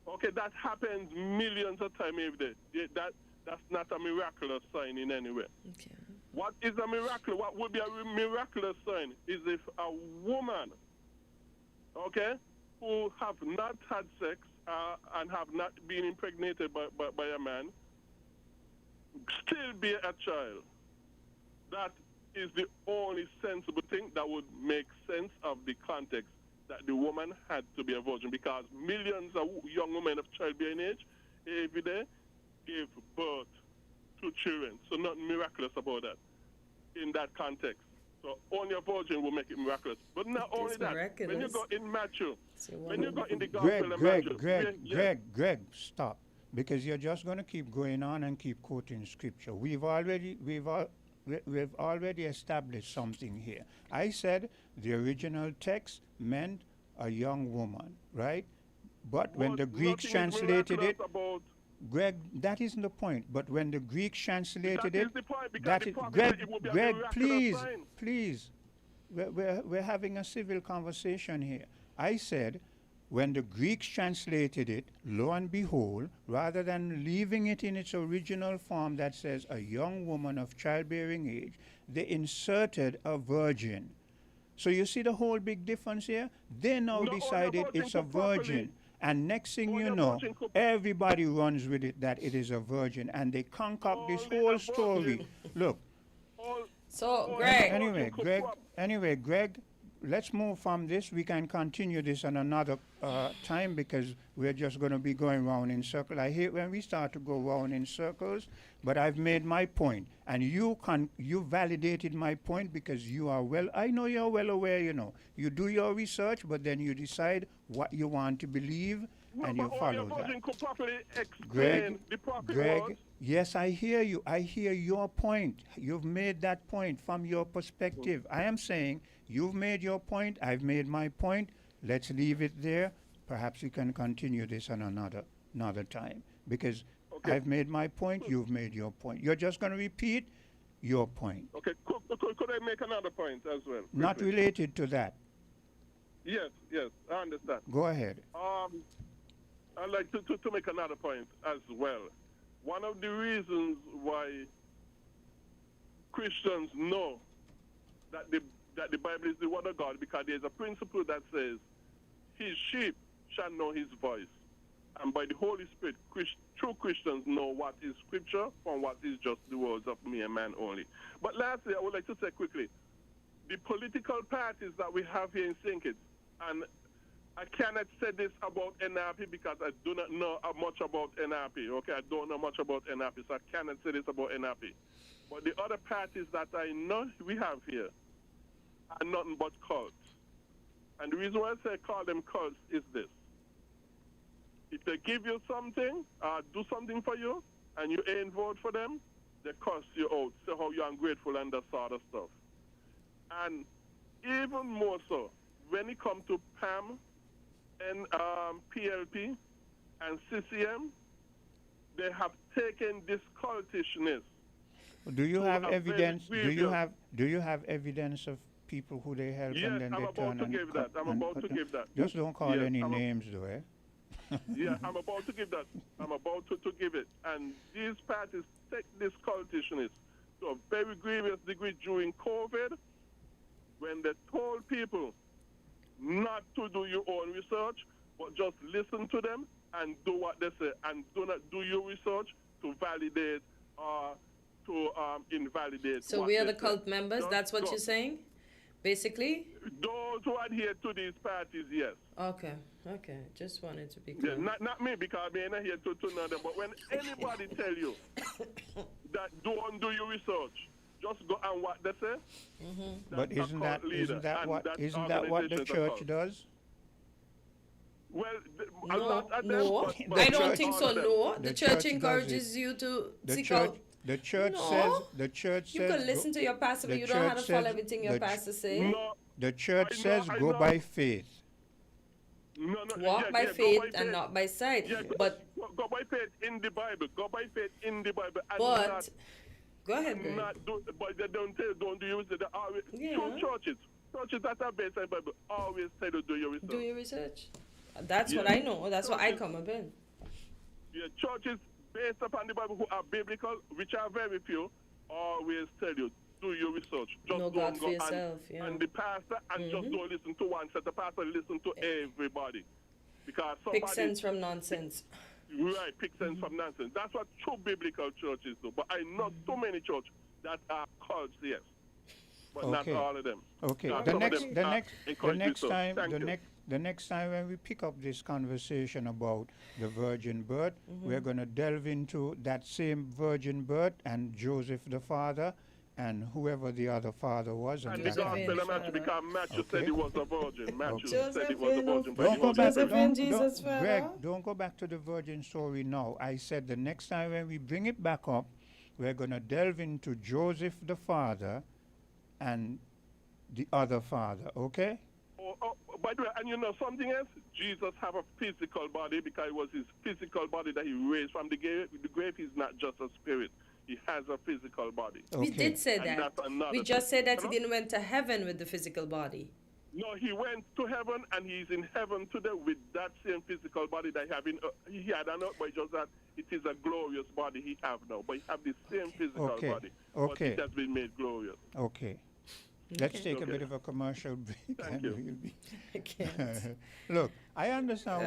okay, that happens millions of times every day. That's not a miraculous sign in any way. Okay. What is a miracle? What would be a miraculous sign is if a woman, okay, who have not had sex and have not been impregnated by a man, still bear a child. That is the only sensible thing that would make sense of the context that the woman had to be a virgin, because millions of young women of childbearing age every day gave birth to children. So nothing miraculous about that in that context. So only a virgin will make it miraculous. But not only that, when you go in Matthew, when you go in the Gospel of Matthew... Greg, stop. Because you're just going to keep going on and keep quoting scripture. We've already established something here. I said the original text meant a young woman, right? But when the Greeks translated it, Greg, that isn't the point. But when the Greeks translated it, that is Greg, please, we're having a civil conversation here. I said, when the Greeks translated it, lo and behold, rather than leaving it in its original form that says a young woman of childbearing age, they inserted a virgin. So you see the whole big difference here? They now decided it's a virgin. And next thing you know, everybody runs with it that it is a virgin. And they concoct this whole story. Look. So, Greg. Anyway, Greg, let's move from this. We can continue this on another time because we're just going to be going round in circles. I hate when we start to go round in circles, but I've made my point. And you validated my point because I know you're well aware, You do your research, but then you decide what you want to believe, and you follow that. Greg, yes, I hear you. I hear your point. You've made that point from your perspective. I am saying you've made your point. I've made my point. Let's leave it there. Perhaps we can continue this on another time because I've made my point. You've made your point. You're just going to repeat your point. Okay. Could I make another point as well? Quickly? Not related to that. Yes, I understand. Go ahead. I'd like to make another point as well. One of the reasons why Christians know that the Bible is the word of God, because there's a principle that says, his sheep shall know his voice. And by the Holy Spirit, true Christians know what is scripture from what is just the words of mere man only. But lastly, I would like to say quickly, the political parties that we have here in St. Kitts, and I cannot say this about NRP because I do not know much about NRP, okay? I don't know much about NRP, so I cannot say this about NRP. But the other parties that I know we have here are nothing but cults. And the reason why I say call them cults is this. If they give you something, do something for you, and you ain't vote for them, they cuss you out, say how you're ungrateful and that sort of stuff. And even more so, when it comes to PAM and PLP and CCM, they have taken this cultishness Do you So have I'm very evidence? grievous. Do you have evidence of people who they help Yes, and then I'm they about turn to and give that. I'm and about to give that. Just don't call Yes, any names, though, eh? Yeah, I'm about to give that. I'm about to give it. And these parties take this cultishness to a very grievous degree during COVID when they told people not to do your own research, but just listen to them and do what they say, and do not do your research to validate or to invalidate. So what we are they the cult say. members. Just That's what go. you're saying, basically. Those who adhere to these parties, yes. Okay. Just wanted to be Yeah, clear. not me, because I'm not here to know them. But when anybody tell you that don't do your research, just go and what they say. But isn't that what the church does? Well, a No, lot of them, no. but I not don't think all so. of them. No, the church does encourages it. you to The seek church, out. the church No. says, the church You says. can listen to your pastor, but the you don't have church to follow says- everything your the ch- pastor say. No, The church I know, says I go know. by faith. No, Walk yeah, by yeah, go faith by and faith. not by sight. Yeah, But go by faith in the Bible. Go by faith in the Bible. And but go ahead, Greg. not do, but they don't tell, don't do use it. They always, Yeah. True churches that are based on the Bible always tell you do your research. Do your research. That's what Yeah. I know. That's what I come up in. Yeah, churches based upon the Bible who are biblical, which are very few, always tell you do your research. Just Know don't God go for yourself, yeah. and the pastor and just don't listen to one set. The pastor listen to everybody, because Pick somebody sense from nonsense. right pick sense from nonsense. That's what true biblical churches do. But I know so many churches that are cults, yes, but not Okay. all of them. Okay. Because The some of next, them the are next, the encourage next research. time, Thank you. the next time when we pick up this conversation about the virgin birth, we're going to delve into that same virgin birth and Joseph the father and whoever the other father was. And the that kind gospel of- of Matthew, because Matthew said he was a virgin. Matthew Okay. said he was a virgin. But Don't he go was back. a virgin. Greg, don't go back to the virgin story now. I said the next time when we bring it back up, we're going to delve into Joseph the father and the other father. Okay? By the way, and you know something else? Jesus have a physical body because it was his physical body that he raised from the grave. The grave is not just a spirit. He has a physical body. We did say And that. that's another We just said that he Hello? didn't went to heaven with the physical body. No, he went to heaven and he's in heaven today with that same physical body that he had on earth, but just that it is a glorious body he have now. But he have the same physical Okay. body, but Okay. it has been made glorious. Okay. Let's Okay. take a Okay. bit of a commercial break. Thank and you. we'll be- I can't. Look, I understand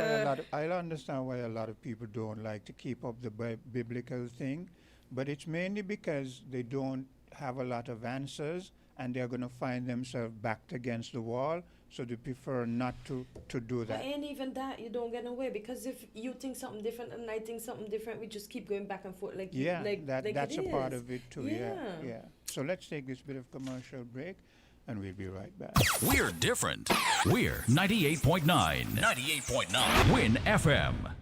why a lot of people don't like to keep up the biblical thing, but it's mainly because they don't have a lot of answers and they're going to find themselves backed against the wall, so they prefer not to do But that. ain't even that, you don't get away, because if you think something different and I think something different, we just keep going back and forth like Yeah, like that's it a part is. of it too. Yeah. So let's take this bit of commercial break, and we'll be right back. We're different. We're 98.9. 98.9. Win FM.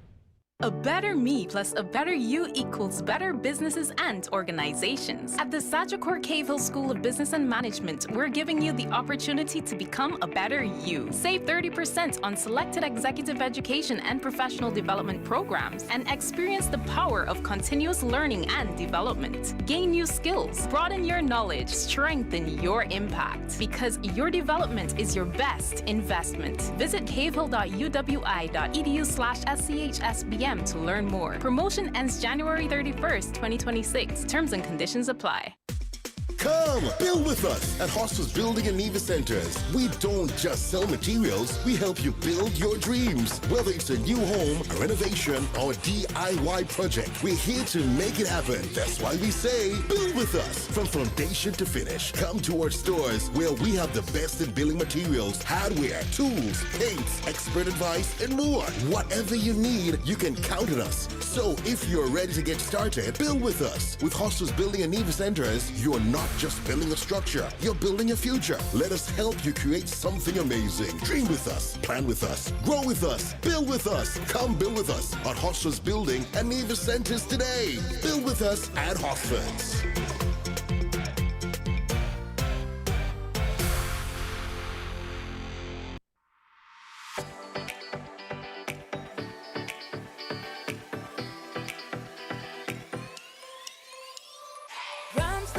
A better me plus a better you equals better businesses and organizations. At the Sagicor Cave Hill School of Business and Management, we're giving you the opportunity to become a better you. Save 30% on selected executive education and professional development programs and experience the power of continuous learning and development. Gain new skills, broaden your knowledge, strengthen your impact. Because your development is your best investment. Visit cavehill.uwi.edu/schsbm to learn more. Promotion ends January 31st, 2026. Terms and conditions apply. Come, build with us at Hostels Building and Nevis Centers. We don't just sell materials, we help you build your dreams. Whether it's a new home, a renovation, or a DIY project, we're here to make it happen. That's why we say, build with us. From foundation to finish, come to our stores where we have the best in building materials, hardware, tools, paints, expert advice, and more. Whatever you need, you can count on us. So if you're ready to get started, build with us. With Hostels Building and Nevis Centers, you're not just building a structure, you're building a future. Let us help you create something amazing. Dream with us, plan with us, grow with us, build with us. Come build with us at Hostels Building and Nevis Centers today. Build with us at Hostels. Rams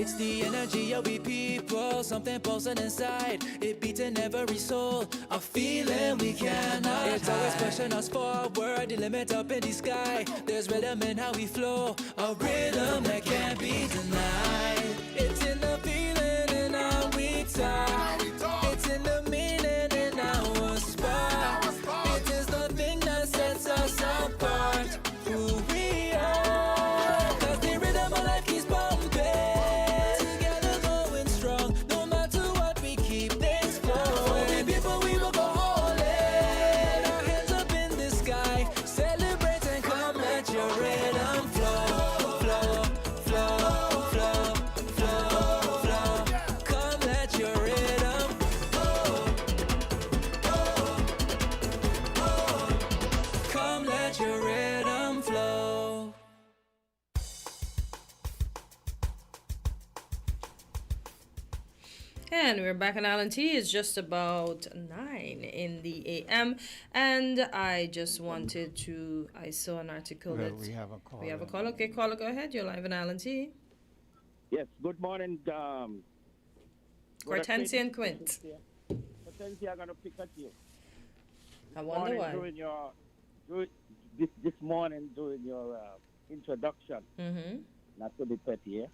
It's the energy of we people, something pulsing inside. It beating every soul, a feeling we cannot. It's always pushing us forward, the limit up in the sky. There's rhythm in how we flow, a rhythm that can't be denied. It's in the feeling in how we talk. It's in the meaning in our spot. It is the thing that sets us apart. Who we are, 'cause the rhythm of life keeps pumping. Together going strong, no matter what we keep things flowing. For the people we will go all in. Our hands up in the sky, celebrate and come let your rhythm flow. Flow, flow, flow, flow, flow. Come let your rhythm come let your rhythm flow. And we're back on Island T. It's just about 9 in the AM. And I just wanted to, I saw an article Well, that we have a call. we have a call. Okay, caller, go ahead. You're live on Island T. Yes, good morning. Hortensia and Quint. Hortensia, I'm going to pick at you. I wonder why. This morning during your introduction, not to be petty here,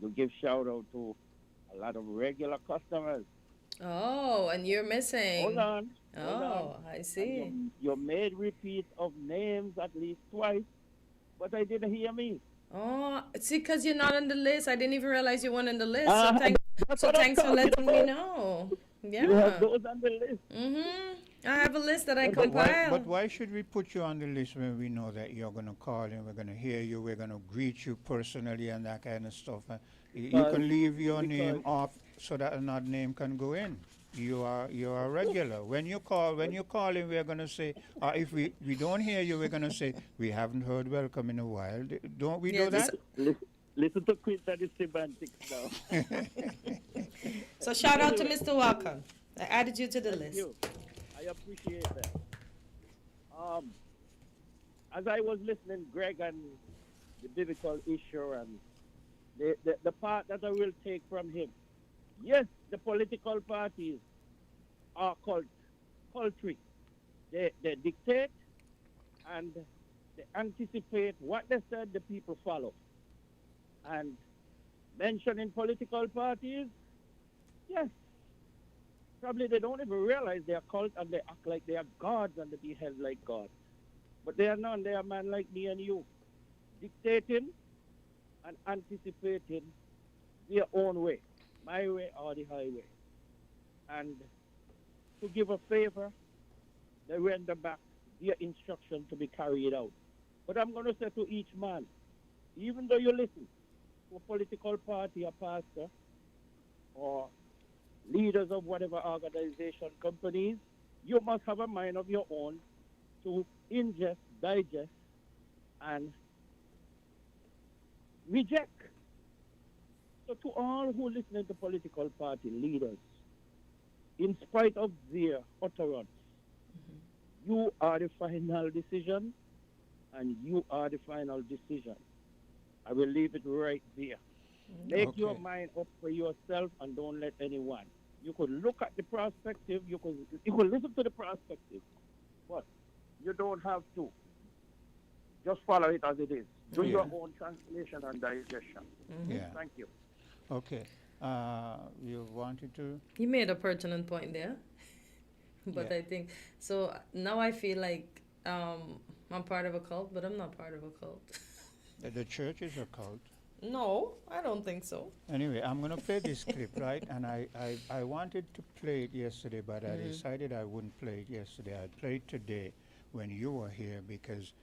you give shout out to a lot of regular customers. Oh, and you're missing. Hold on. Oh, I see. And you made repeat of names at least twice, but I didn't hear me. Oh, see, because you're not on the list. I didn't even realize you weren't on the list. That's So what I'm thanks for talking letting me about. know. Yeah. You have those on the list. I have a list that I But compile. why should we put you on the list when we know that you're going to call and we're going to hear you, we're going to greet you personally and that kind of stuff? You can leave your name off so that another name can go in. You are a regular. When you call in, we're going to say, if we don't hear you, we're going to say, we haven't heard welcome in a while. Don't we do that? Listen to Quint and the semantics now. So shout out to Mr. Welcome. I added you to the Thank list. you. I appreciate that. As I was listening, Greg, and the biblical issue and the part that I will take from him, yes, the political parties are cultry. They dictate and they anticipate what they said the people follow. And mentioning political parties, yes, probably they don't even realize they are cult and they act like they are gods and they be held like God. But they are none. They are men like me and you, dictating and anticipating their own way, my way or the highway. And to give a favor, they render back their instruction to be carried out. But I'm going to say to each man, even though you listen to a political party, a pastor, or leaders of whatever organization, companies, you must have a mind of your own to ingest, digest, and reject. So to all who listen to political party leaders, in spite of their utterance, you are the final decision, and you are the final decision. I will leave it right there. Make your mind up for yourself and don't let anyone. You could look at the perspective, you could listen to the perspective, but you don't have to. Just follow it as it is. Do your own translation and digestion. Yeah. Thank you. Okay. You wanted to? You made a pertinent point there. But Yeah. I think, so now I feel like I'm part of a cult, but I'm not part of a cult. The church is a cult. No, I don't think so. Anyway, I'm going to play this clip, right? And I wanted to play it yesterday, but I decided I wouldn't play it yesterday. I played today when you were here because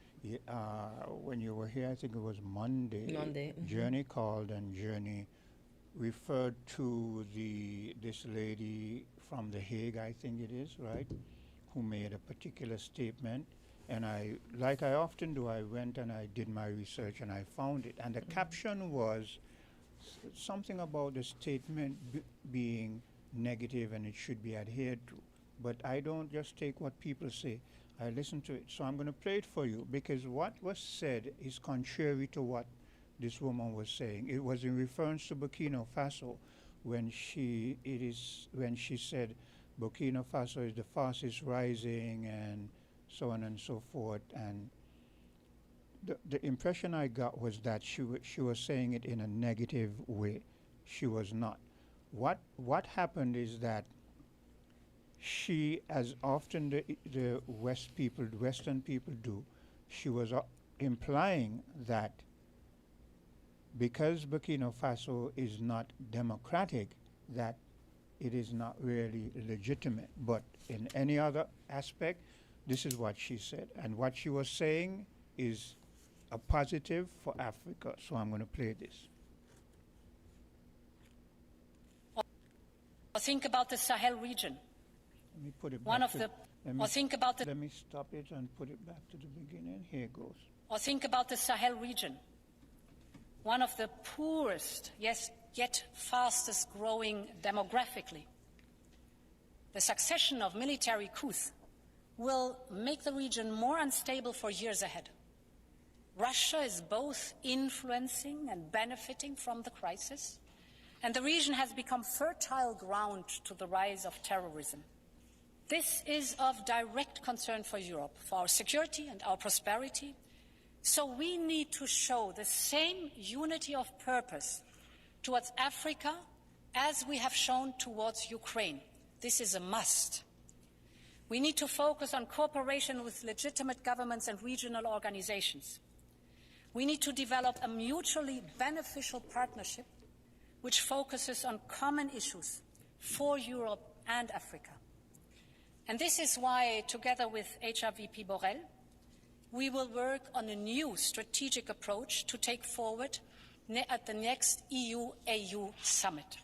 when you were here, I think it was Monday. Journey called and Journey referred to this lady from The Hague, I think it is, right, who made a particular statement. And like I often do, I went and I did my research and I found it. And the caption was something about the statement being negative and it should be adhered to. But I don't just take what people say. I listen to it. So I'm going to play it for you because what was said is contrary to what this woman was saying. It was in reference to Burkina Faso when she said Burkina Faso is the fastest rising and so on and so forth. And the impression I got was that she was saying it in a negative way. She was not. What happened is that she, as often the Western people do, she was implying that because Burkina Faso is not democratic, that it is not really legitimate. But in any other aspect, this is what she said. And what she was saying is a positive for Africa. So I'm going to play this. Or think about the Sahel region. Let me put it One back of the, or think about the, let me stop it and put it back to the beginning. Here it goes. or think about the Sahel region. One of the poorest, yes, yet fastest growing demographically. The succession of military coups will make the region more unstable for years ahead. Russia is both influencing and benefiting from the crisis, and the region has become fertile ground to the rise of terrorism. This is of direct concern for Europe, for our security and our prosperity. So we need to show the same unity of purpose towards Africa as we have shown towards Ukraine. This is a must. We need to focus on cooperation with legitimate governments and regional organizations. We need to develop a mutually beneficial partnership which focuses on common issues for Europe and Africa. And this is why, together with HRVP Borrell, we will work on a new strategic approach to take forward at the next EU-AU summit.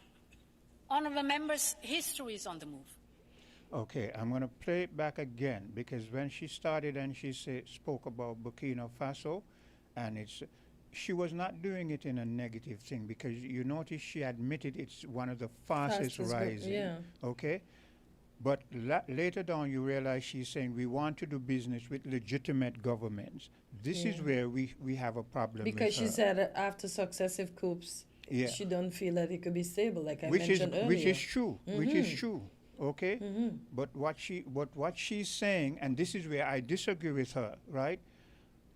Honourable members, history is on the move. Okay, I'm going to play it back again because when she started and she spoke about Burkina Faso, and she was not doing it in a negative thing because you notice she admitted it's one of the fastest rising. Yeah. Okay? But later down you realize she's saying we want to do business with legitimate governments. This is where we have a problem because with she said after successive coups, she don't feel that it could be stable, like I mentioned earlier. Which is true. Which is true. Okay? But what she's saying, and this is where I disagree with her, right?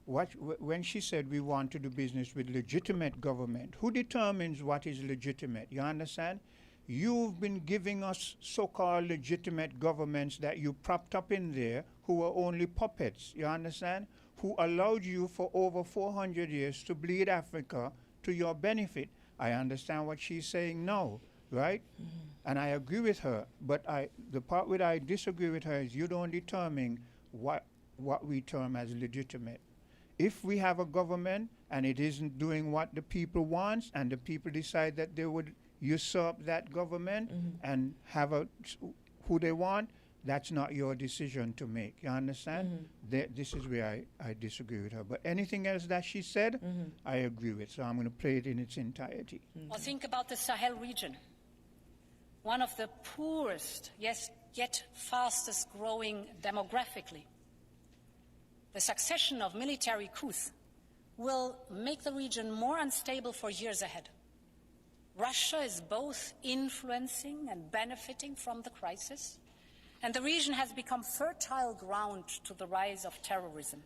When she said we want to do business with legitimate government, who determines what is legitimate? You understand? You've been giving us so-called legitimate governments that you propped up in there who are only puppets, you understand? Who allowed you for over 400 years to bleed Africa to your benefit. I understand what she's saying now, right? And I agree with her, but the part where I disagree with her is you don't determine what we term as legitimate. If we have a government and it isn't doing what the people want and the people decide that they would usurp that government and have who they want, that's not your decision to make. You understand? This is where I disagree with her. But anything else that she said, I agree with. So I'm going to play it in its entirety. Or think about the Sahel region. One of the poorest, yes, yet fastest growing demographically. The succession of military coups will make the region more unstable for years ahead. Russia is both influencing and benefiting from the crisis, and the region has become fertile ground to the rise of terrorism.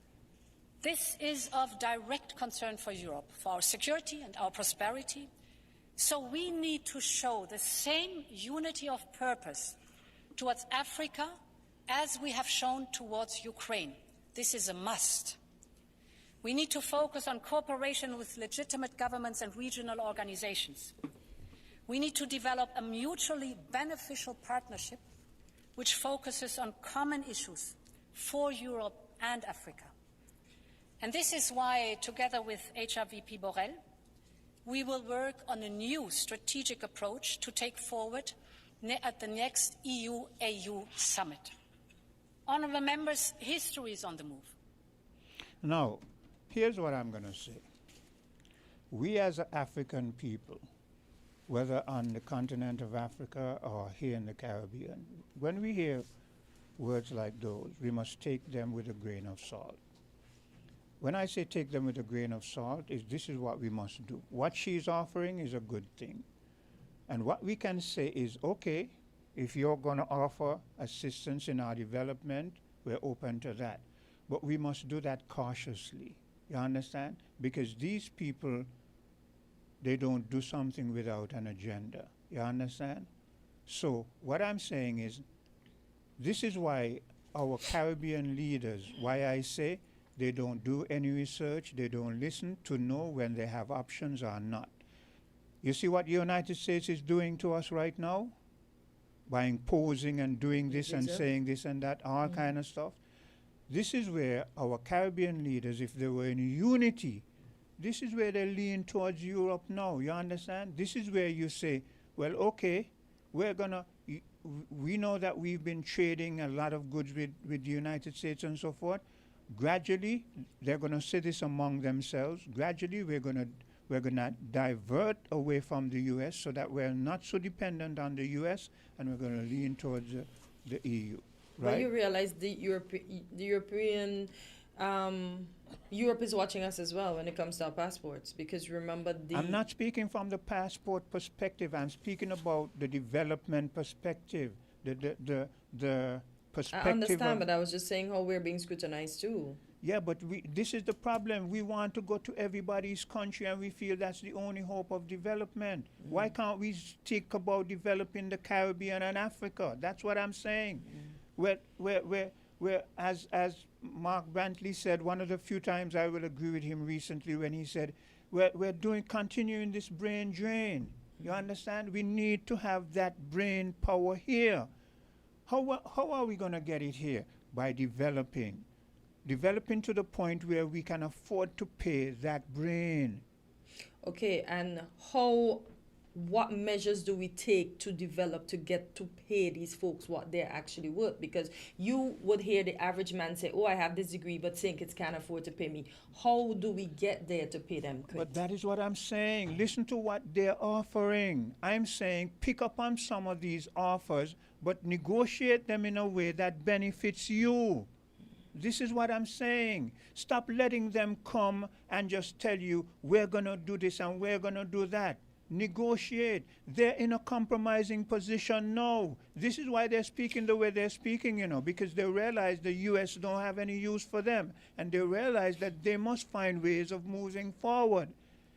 This is of direct concern for Europe, for our security and our prosperity. So we need to show the same unity of purpose towards Africa as we have shown towards Ukraine. This is a must. We need to focus on cooperation with legitimate governments and regional organizations. We need to develop a mutually beneficial partnership which focuses on common issues for Europe and Africa. And this is why, together with HRVP Borrell, we will work on a new strategic approach to take forward at the next EU-AU summit. Honourable members, history is on the move. Now, here's what I'm going to say. We as African people, whether on the continent of Africa or here in the Caribbean, when we hear words like those, we must take them with a grain of salt. when I say take them with a grain of salt, is this is what we must do. What she's offering is a good thing. And what we can say is, okay, if you're going to offer assistance in our development, we're open to that. But we must do that cautiously. You understand? Because these people, they don't do something without an agenda. You understand? So what I'm saying is, this is why our Caribbean leaders, why I say they don't do any research, they don't listen to know when they have options or not. You see what the United States is doing to us right now? By imposing and doing this and saying this and that, all kind of stuff. This is where our Caribbean leaders, if they were in unity, this is where they lean towards Europe now. You understand? This is where you say, well, okay, we know that we've been trading a lot of goods with the United States and so forth. Gradually, they're going to say this among themselves. Gradually, we're going to divert away from the U.S. so that we're not so dependent on the U.S. and we're going to lean towards the EU. Right? But you realize Europe is watching us as well when it comes to our passports, because remember I'm not speaking from the passport perspective. I'm speaking about the development perspective, the perspective. I understand, but I was just saying how we're being scrutinized too. Yeah, but this is the problem. We want to go to everybody's country and we feel that's the only hope of development. Why can't we think about developing the Caribbean and Africa? That's what I'm saying. Where as Mark Brantley said, one of the few times I will agree with him recently when he said, we're continuing this brain drain. You understand? We need to have that brain power here. How are we going to get it here? By developing to the point where we can afford to pay that brain. Okay, and what measures do we take to develop to get to pay these folks what they're actually worth? Because you would hear the average man say, oh, I have this degree, but think it can't afford to pay me. How do we get there to pay them? But that is what I'm saying. Listen to what they're offering. I'm saying pick up on some of these offers, but negotiate them in a way that benefits you. This is what I'm saying. Stop letting them come and just tell you, we're going to do this and we're going to do that. Negotiate. They're in a compromising position now. This is why they're speaking the way they're speaking, because they realize the U.S. don't have any use for them. And they realize that they must find ways of moving forward.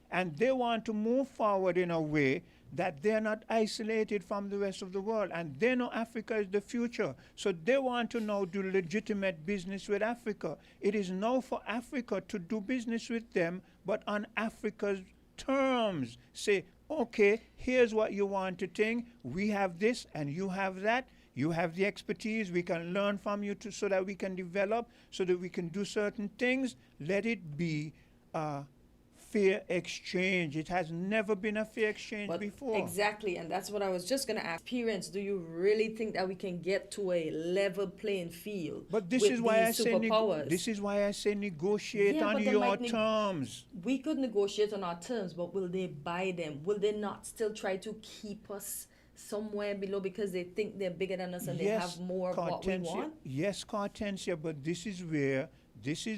And they want to move forward in a way that they're not isolated from the rest of the world. And they know Africa is the future. So they want to now do legitimate business with Africa. It is now for Africa to do business with them, but on Africa's terms. Say, okay, here's what you want to think. We have this and you have that. You have the expertise. We can learn from you so that we can develop, so that we can do certain things. Let it be fair exchange. It has never been a fair exchange before. Exactly, and that's what I was just going to ask. Parents, do you really think that we can get to a level playing field? But this is why I say negotiate on your terms. We could negotiate on our terms, but will they buy them? Will they not still try to keep us somewhere below because they think they're bigger than us and they have more of what we want? Yes, Hortensia, but this is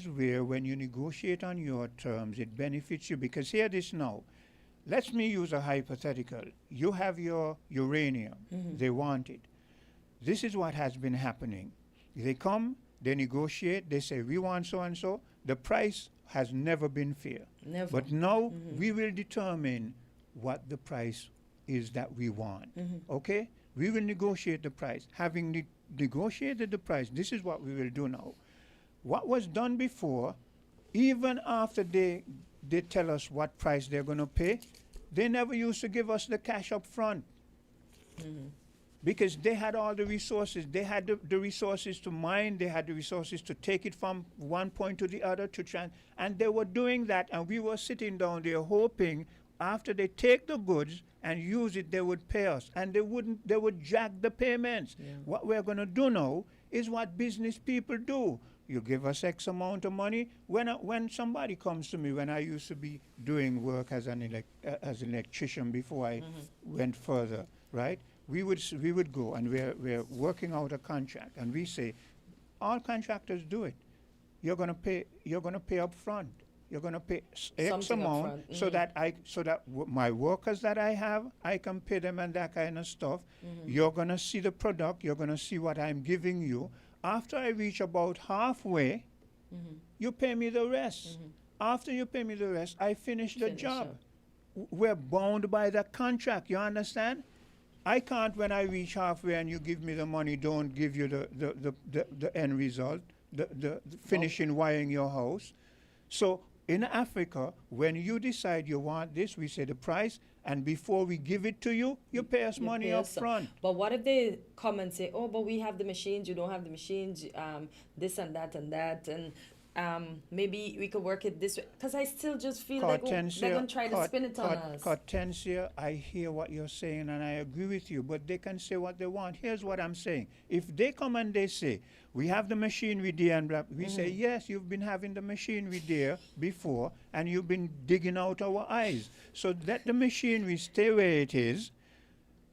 where when you negotiate on your terms, it benefits you. Because hear this now. Let me use a hypothetical. You have your uranium. They want it. This is what has been happening. They come, they negotiate, they say, we want so and so. The price has never been fair. Never. But now we will determine what the price is that we want. Okay? We will negotiate the price. Having negotiated the price, this is what we will do now. What was done before, even after they tell us what price they're going to pay, they never used to give us the cash up front. Because they had all the resources. They had the resources to mine. They had the resources to take it from one point to the other and they were doing that, and we were sitting down there hoping after they take the goods and use it, they would pay us. And they would jack the payments. Yeah. What we're going to do now is what business people do. You give us X amount of money. When somebody comes to me, when I used to be doing work as an electrician before I went further, right? We would go and we're working out a contract, and we say, all contractors do it. you're gonna pay up front. You're gonna pay X Something amount upfront. so that my workers that I have, I can pay them and that kind of stuff. You're gonna see the product. You're gonna see what I'm giving you. After I reach about halfway, you pay me the rest. After you pay me the rest, I finish the job. We're bound by the contract. You understand? I can't, when I reach halfway and you give me the money, don't give you the end result, the finishing wiring your house. So in Africa, when you decide you want this, we say the price, and before we give it to you, you pay us money up front. But what if they come and say, oh, but we have the machines, you don't have the machines, this and that and that, and maybe we could work it this way? Because I still just feel like they're going to try to spin it on us. Hortensia, I hear what you're saying and I agree with you, but they can say what they want. Here's what I'm saying. If they come and they say, we have the machinery there, and we say, yes, you've been having the machinery there before, and you've been digging out our eyes. So let the machinery stay where it is.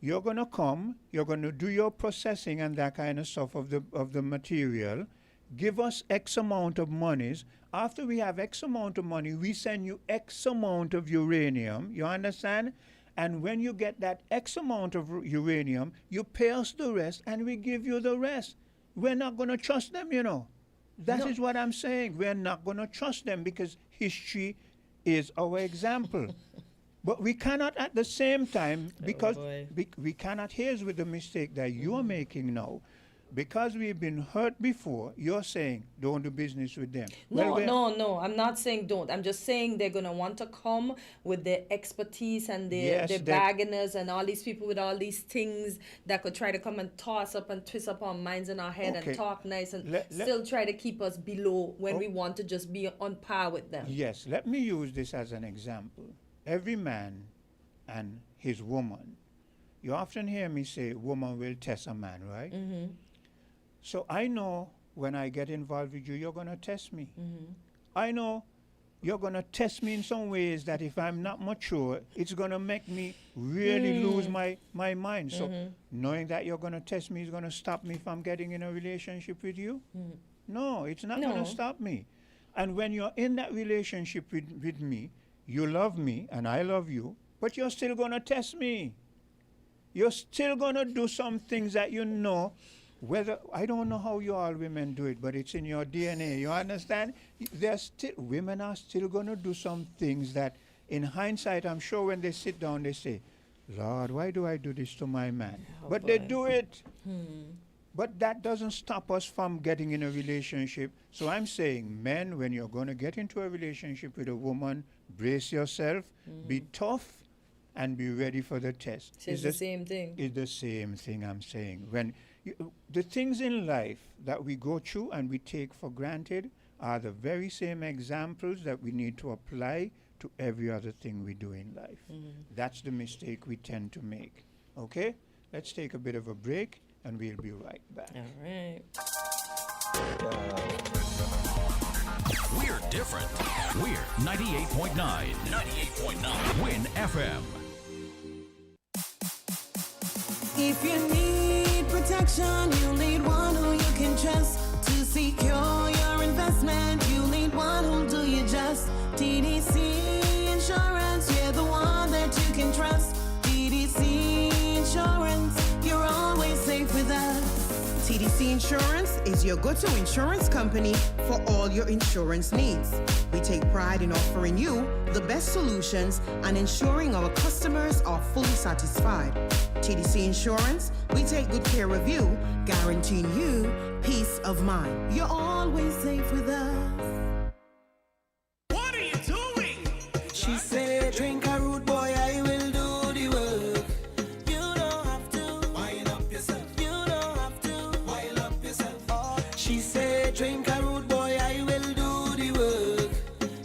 You're going to come, you're going to do your processing and that kind of stuff of the material. Give us X amount of monies. After we have X amount of money, we send you X amount of uranium. You understand? And when you get that X amount of uranium, you pay us the rest and we give you the rest. We're not going to trust them, you know. That is what I'm saying. We're not going to trust them because history is our example. But we cannot at the same time, because we cannot, here's with the mistake that you are making now. Because we've been hurt before, you're saying don't do business with them. No, I'm not saying don't. I'm just saying they're going to want to come with their expertise and their baggers and all these people with all these things that could try to come and toss up and twist up our minds in our head and talk nice and still try to keep us below when we want to just be on par with them. Yes, let me use this as an example. Every man and his woman. You often hear me say woman will test a man, right? So I know when I get involved with you, you're going to test me. I know you're going to test me in some ways that if I'm not mature, it's going to make me really lose my mind. So knowing that you're going to test me is going to stop me from getting in a relationship with you? No, it's not going to stop me. And when you're in that relationship with me, you love me and I love you, but you're still going to test me. You're still going to do some things that you know. Whether I don't know how you all women do it, but it's in your DNA. You understand? Women are still going to do some things that, in hindsight, I'm sure when they sit down, they say, "Lord, why do I do this to my man?" But they do it. But that doesn't stop us from getting in a relationship. So I'm saying, men, when you're going to get into a relationship with a woman, brace yourself, be tough, and be ready for the test. It's the same thing. It's the same thing I'm saying. When the things in life that we go through and we take for granted are the very same examples that we need to apply to every other thing we do in life. That's the mistake we tend to make. Okay? Let's take a bit of a break and we'll be right back. All right. We're different. We're 98.9. 98.9. Win FM. If you need protection, you need one who you can trust. To secure your investment, you need one who'll do you just. TDC Insurance, you're the one that you can trust. TDC Insurance, you're always safe with us. TDC Insurance is your go-to insurance company for all your insurance needs. We take pride in offering you the best solutions and ensuring our customers are fully satisfied. TDC Insurance, we take good care of you, guaranteeing you peace of mind. You're always safe with us. What are you doing? She said, drink a root boy, I will do the work. You don't have to wind up yourself. You don't have to wind up yourself. Oh, she said, drink a root boy, I will do the work.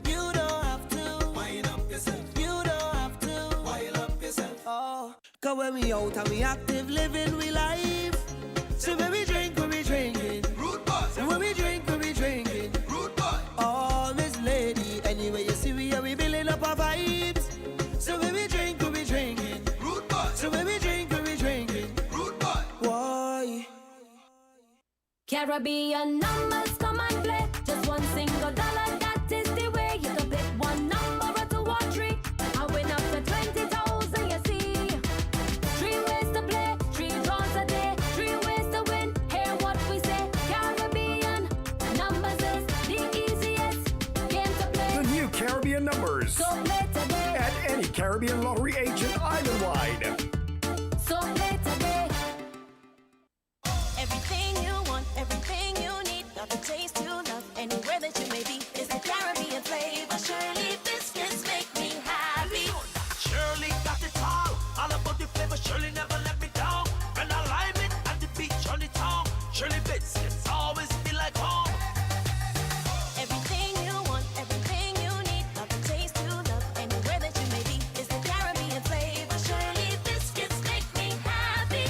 You don't have to wind up yourself. You don't have to wind up yourself. Oh, cause when we out and we active, living we life. So when we drinking. Root boy. So when we drinking. Root boy. Oh, Miss Lady, anyway you see we are we building up our vibes. So when we drinking. Root boy. So when we drinking. Root boy. Why? Caribbean numbers come and play. Just one single dollar, that is the way. You can pick one number or two or three. I win up to 20,000, you see. 3 ways to play, 3 draws a day, 3 ways to win. Hear what we say. Caribbean numbers is the easiest game to play. The new Caribbean numbers. So play today. At any Caribbean lottery agent island-wide. So play today. Everything you want, everything you need, got the taste you love, anywhere that you may be. It's the Caribbean flavor. Shirley biscuits make me happy. Shirley got it all about the flavor. Shirley never let me down. When I lime it at the beach on the town, Shirley biscuits always feel like home. Everything you want, everything you need, got the taste you love, anywhere that you may be. It's the Caribbean flavor. Shirley biscuits make me happy.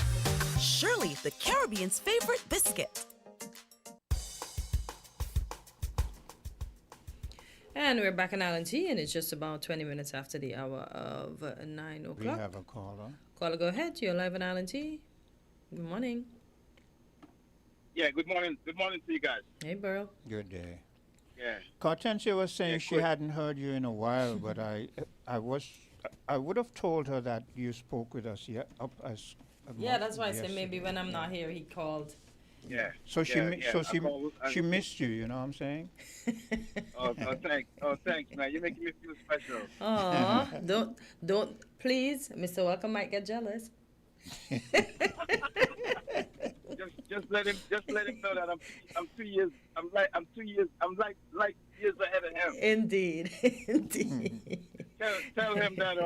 Shirley, the Caribbean's favorite biscuit. And we're back in Island Tea, and it's just about 20 minutes after the hour of 9 o'clock. We have a caller. Caller, go ahead. You're live in Island Tea. Good morning. Yeah, good morning. Good morning to you guys. Hey, Burl. Good day. Yeah. Hortensia was saying she quick. hadn't heard you in a while, but I would have told her that you spoke with us Yeah, that's why I said maybe when I'm not here, he called. Yeah. So she she missed you. You know what I'm saying? Thanks, man. You're making me feel special. Aw, don't, please, Mr. Welcome might get jealous. just let him know that I'm 2 years like years ahead of him. Indeed. Tell him that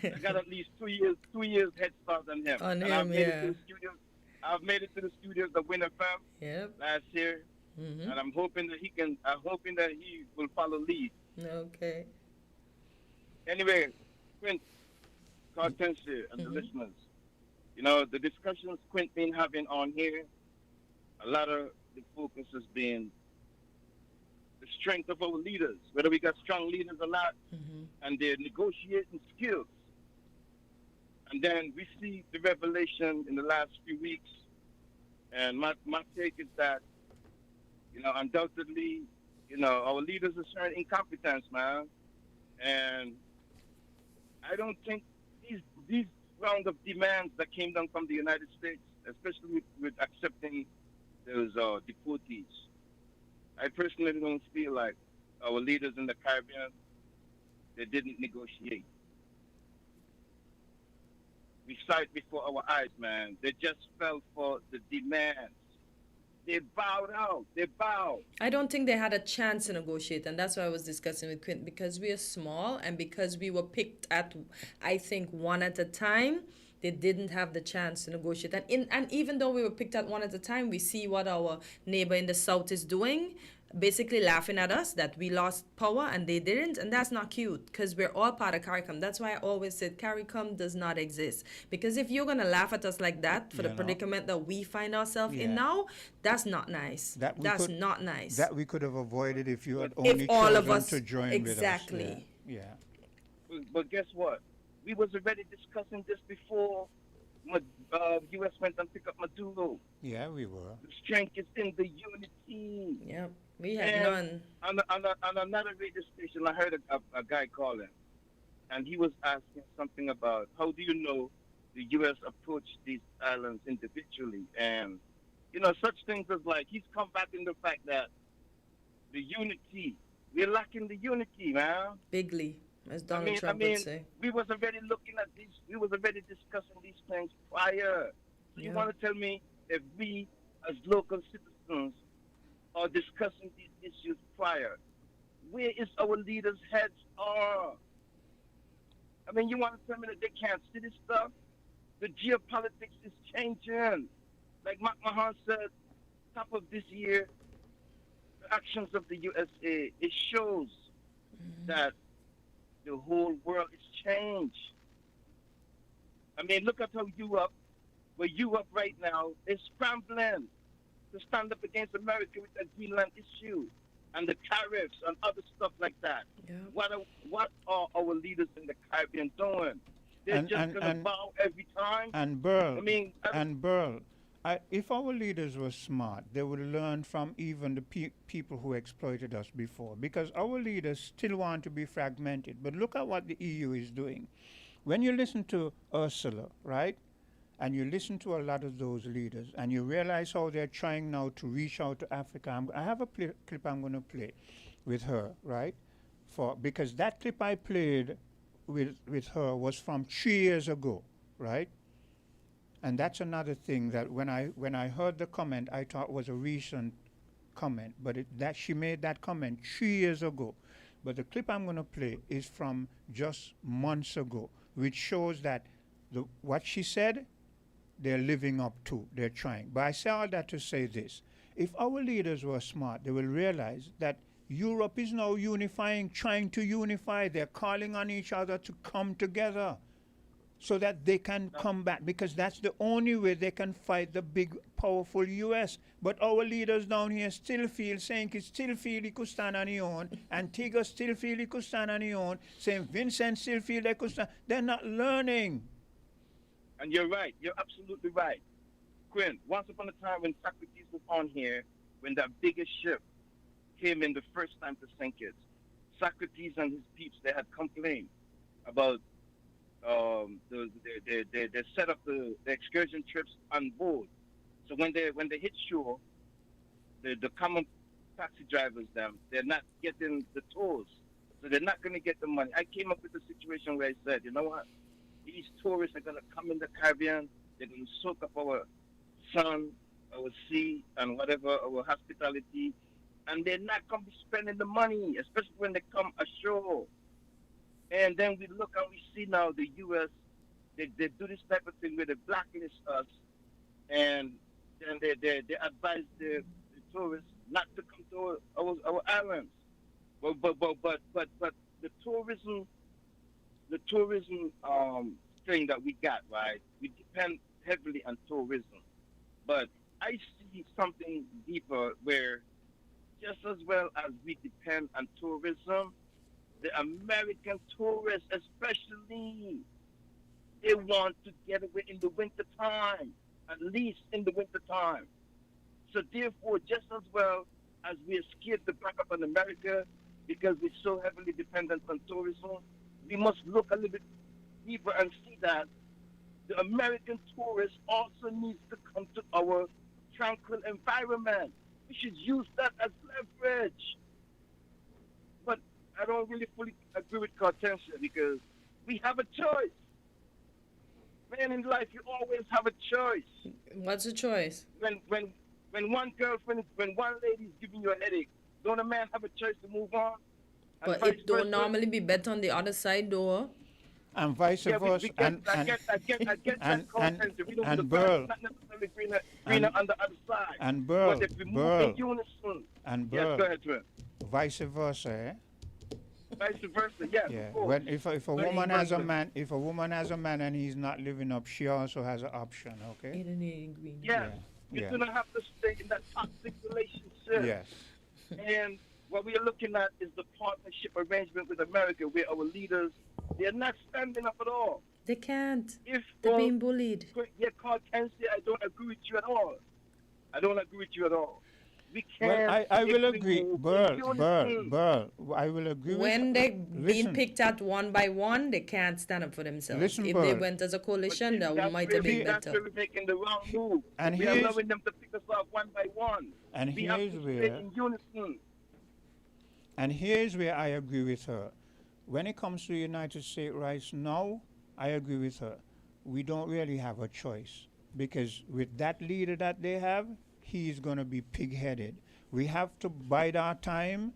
I got at least 2 years head start on him. On and him, yeah. I've made it to the studios of winnfm last year, and I'm hoping that he will follow lead. Okay. Anyway, Quint, Hortensia, and the listeners, you know, the discussions Quint been having on here, a lot of the focus has been the strength of our leaders, whether we got strong leaders or not, and their negotiating skills. And then we see the revelation in the last few weeks, and my take is that, you know, undoubtedly, you know, our leaders are showing incompetence, man. And I don't think these round of demands that came down from the United States, especially with accepting those deportees, I personally don't feel like our leaders in the Caribbean, they didn't negotiate. We saw it before our eyes, man. They just fell for the demands. They bowed out. They bowed. I don't think they had a chance to negotiate, and that's why I was discussing with Quint, because we are small and because we were picked at, I think, one at a time. They didn't have the chance to negotiate. And even though we were picked at one at a time, we see what our neighbor in the south is doing, basically laughing at us that we lost power and they didn't. And that's not cute, because we're all part of CARICOM. That's why I always said CARICOM does not exist. Because if you're going to laugh at us like that for the predicament that we find ourselves in now, that's not nice. That's not nice. That we could have avoided if you had only if all chosen of us, to join exactly. with us. Yeah. But guess what? We was already discussing this before U.S. went and picked up Maduro. Yeah, we were. The strength is in the unity. Yeah, we had none. On another radio station, I heard a guy calling, and he was asking something about how do you know the U.S. approached these islands individually, and you know such things as like he's combating the fact that the unity, we're lacking the unity, man. Bigly. As Donald Trump would say. We was already looking at these, we was already discussing these things prior. So you want to tell me if we, as local citizens, are discussing these issues prior, where is our leaders' heads are? I mean, you want to tell me that they can't see this stuff? The geopolitics is changing. Like Mahan said, top of this year, the actions of the USA, it shows that the whole world is changed. I mean, look at how Europe right now is scrambling to stand up against America with the Greenland issue and the tariffs and other stuff like that. Yeah. What are our leaders in the Caribbean doing? They're just going to bow every time. And Burl, if our leaders were smart, they would learn from even the people who exploited us before. Because our leaders still want to be fragmented. But look at what the EU is doing. When you listen to Ursula, right, and you listen to a lot of those leaders, and you realize how they're trying now to reach out to Africa. I have a clip I'm going to play with her, right? Because that clip I played with her was from 3 years ago, right? And that's another thing that when I heard the comment, I thought was a recent comment, but that she made that comment 3 years ago. But the clip I'm going to play is from just months ago, which shows that what she said, they're living up to, they're trying. But I say all that to say this. If our leaders were smart, they will realize that Europe is now unifying, trying to unify. They're calling on each other to come together so that they can come back, because that's the only way they can fight the big, powerful U.S. But our leaders down here still feel, Saint still feel he could stand on his own, Antigua still feel he could stand on his own, St. Vincent still feel they could stand. They're not learning. And you're right. You're absolutely right. Quinn, once upon a time when Socrates was on here, when that biggest ship came in the first time to St. Kitts, Socrates and his peeps, they had complained about they set up the excursion trips on board. So when they hit shore, the common taxi drivers, they're not getting the tolls, so they're not going to get the money. I came up with a situation where I said, you know what, these tourists are going to come in the Caribbean, they're going to soak up our sun, our sea, and whatever, our hospitality, and they're not going to be spending the money, especially when they come ashore. And then we look and we see now the U.S., they do this type of thing where they blacklist us, and then they advise the tourists not to come to our islands. But the tourism thing that we got, right? We depend heavily on tourism. But I see something deeper where just as well as we depend on tourism, the American tourists especially, they want to get away in the winter time, at least in the winter time. So therefore, just as well as we are scared to back up on America because we're so heavily dependent on tourism, we must look a little bit deeper and see that the American tourist also needs to come to our tranquil environment. We should use that as leverage. But I don't really fully agree with Cartensia because we have a choice. Man, in life, you always have a choice. What's the choice? When one lady is giving you a headache, don't a man have a choice to move on? But it don't normally be better on the other side, though. And vice versa. I get that content. We don't and the Burl. not necessarily greener on the other side. And Burl. But if we move in unison. And Yes, Burl. go ahead, Trent. Vice versa, eh? Vice versa, yes. Yeah. Of course. When if a woman has a man, and he's not living up, she also has an option. Okay. Yeah. You Yeah. do not have to stay in that toxic relationship. Yes. And what we are looking at is the partnership arrangement with America, where our leaders, they're not standing up at all. They can't. If They're being bullied. Yeah, Carl Kensley, I don't agree with you at all. I don't agree with you at all. We can't. Well, I will agree. Burl, I will agree When with they listen, being picked at one by one, they can't stand up for themselves. Listen, if they Burl. went as a coalition, that might have been That's better. where we're making the wrong move. And we are here's- allowing them to pick us off one by one. And we have here's to where- stay in unison. And here's where I agree with her. When it comes to United States rights now, I agree with her. We don't really have a choice because with that leader that they have, he's going to be pig-headed. We have to bide our time,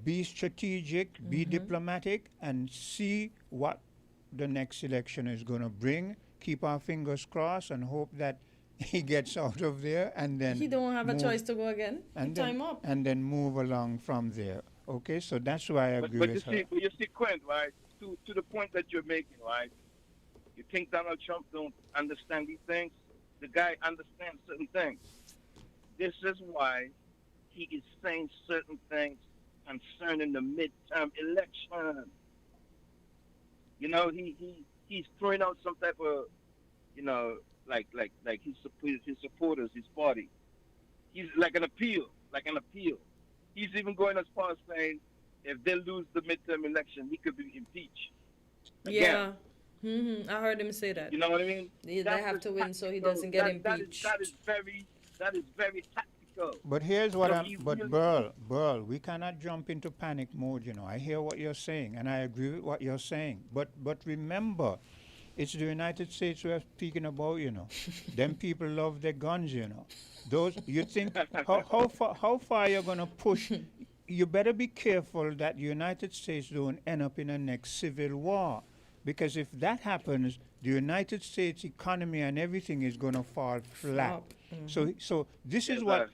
be strategic, be diplomatic, and see what the next election is going to bring. Keep our fingers crossed and hope that he gets out of there and then He don't have a move- choice to go again. and Time then, up. and then move along from there. Okay, so that's why I agree But with her. you see, Quint, right? To the point that you're making, right? You think Donald Trump don't understand these things? The guy understands certain things. This is why he is saying certain things concerning the midterm election. You know, he's throwing out some type of, like his supporters, his party. He's like an appeal, like an appeal. He's even going as far as saying if they lose the midterm election, he could be impeached. Yeah. Again. I heard him say that. You know what I mean? They That's have the to win so he tactical- doesn't get that impeached. that is very tactical. But here's what So I'm. he But really- Burl, we cannot jump into panic mode. You know, I hear what you're saying, and I agree with what you're saying. But remember, it's the United States we're speaking about. You know, them people love their guns. You know, those. You think how far you're gonna push? You better be careful that the United States don't end up in a next civil war, because if that happens, the United States economy and everything is going to fall flat. So this is what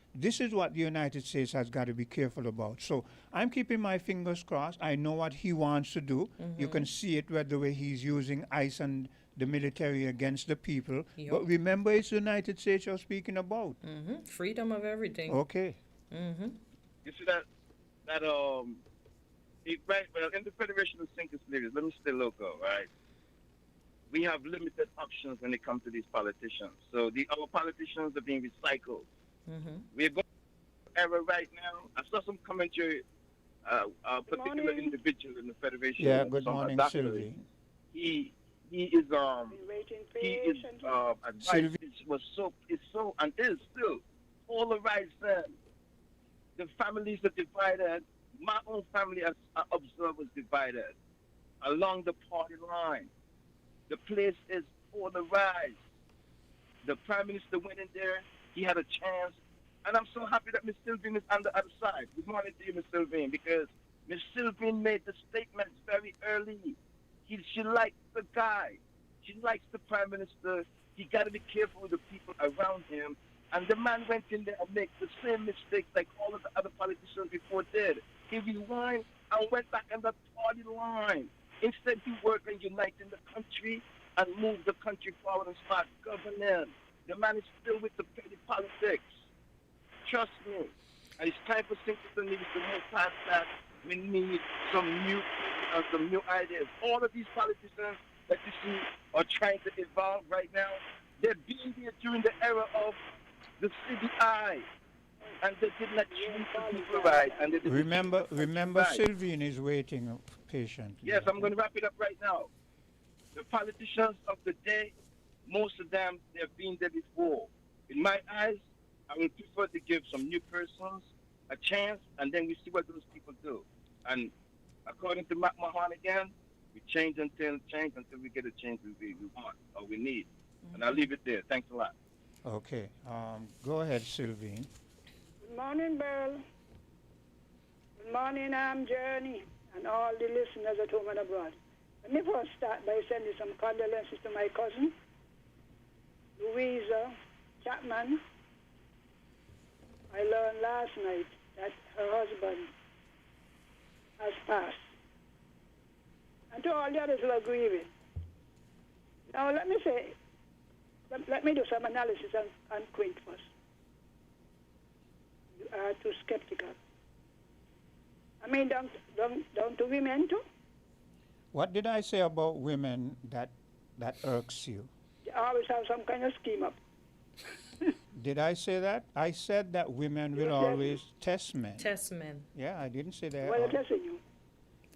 the United States has got to be careful about. So I'm keeping my fingers crossed. I know what he wants to do. You can see it with the way he's using ICE and the military against the people. Yep. But remember, it's the United States you're speaking about. Freedom of everything. Okay. You see that right, well, in the Federation of Sinkers Leaders, let me stay local, right? We have limited options when it comes to these politicians. So our politicians are being recycled. We're going through an era right now. I saw some commentary, a particular individual in the Federation. Yeah, good morning, Sylvie. He is advice is so and is still polarized. The families are divided. My own family, as I observe, was divided along the party line. The place is polarized. The Prime Minister went in there. He had a chance. And I'm so happy that Ms. Sylvain is on the other side. Good morning to you, Ms. Sylvain, because Ms. Sylvain made the statements very early. She likes the guy. She likes the Prime Minister. He got to be careful with the people around him. And the man went in there and made the same mistakes like all of the other politicians before did. He rewind and went back on the party line. Instead, he worked on uniting the country and move the country forward and start governing. The man is still with the petty politics. Trust me. And it's time for Singleton Nevis to move past that. We need some new ideas. All of these politicians that you see are trying to evolve right now. They're being here during the era of the CBI, and they did not treat the people right. And they Remember, right. Sylvain is waiting patiently. Yes, I'm going to wrap it up right now. The politicians of the day, most of them, they've been there before. In my eyes, I would prefer to give some new persons a chance, and then we see what those people do. And according to Mac Mahon again, we change until we get a change we want or we need. And I'll leave it there. Thanks a lot. Okay. Go ahead, Sylvain. Good morning, Beryl. Good morning, Journey, and all the listeners at home and abroad. Let me first start by sending some condolences to my cousin, Louisa Chapman. I learned last night that her husband has passed. And to all the others who agree with. Now, let me do some analysis on Quint first. You are too skeptical. I mean, don't do women too? What did I say about women that irks you? They always have some kind of scheme up. Did I say that? I said that women will always test men. Test men. Yeah, I didn't say that. Why are they testing you?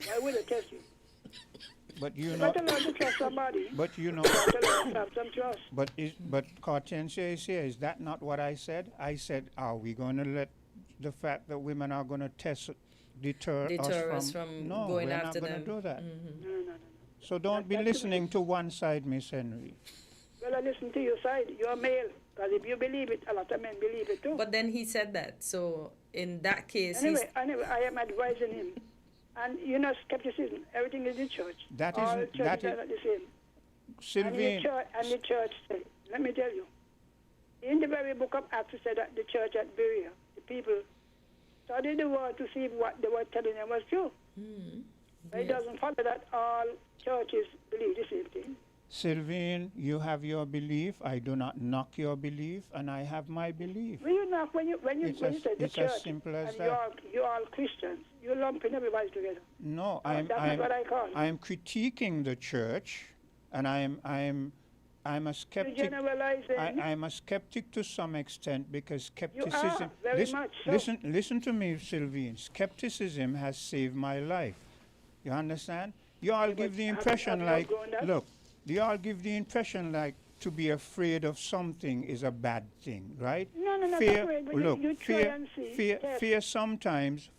Why would they test you? But you You know. better learn to trust somebody. But you know. You better learn to have some trust. But Hortensia is here. Is that not what I said? I said, are we going to let the fact that women are going to deter us from no, going we're after not them? going to do that. No. So don't be listening to one side, Miss Henry. Well, I listen to your side. You're male. Because if you believe it, a lot of men believe it too. But then he said that. So in that case, anyway, I am advising him. And skepticism. Everything is in church. That all is churches are not the same. Sylvain. And the church said, let me tell you, in the very book of Acts, it said that the church at Berea, the people studied the word to see if what they were telling them was true. But it doesn't follow that all churches believe the same thing. Sylvain, you have your belief. I do not knock your belief, and I have my belief. When you knock, when you say the it's church, as simple as and that. you're all Christians, you're lumping everybody together. No, that's not what I call it. I'm critiquing the church, and I'm I'm a skeptic. generalizing. I'm a skeptic to some extent because You are, skepticism. very listen, much so. listen to me, Sylvine. Skepticism has saved my life. You understand? You all give the impression have like, you outgrown that? look, you all give the impression like to be afraid of something is a bad thing, right? No, not Fear, afraid, but look, you try and see. Yes. fear sometimes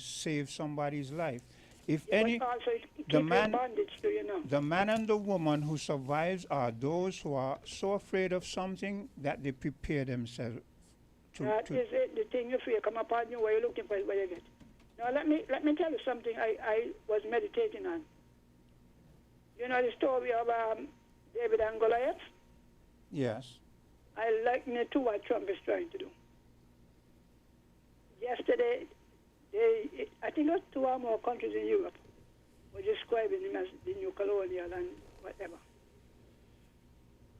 saves somebody's life. If Yeah, any, but also it the keeps you in man, bondage, do you know? the man and the woman who survives are those who are so afraid of something that they prepare themselves That is it. The thing you fear come upon you, what you're looking for is what you get. Now let me tell you something I was meditating on. You know the story of David and Goliath? Yes. I liken it to what Trump is trying to do. Yesterday, I think it was 2 or more countries in Europe were describing him as the new colonial and whatever.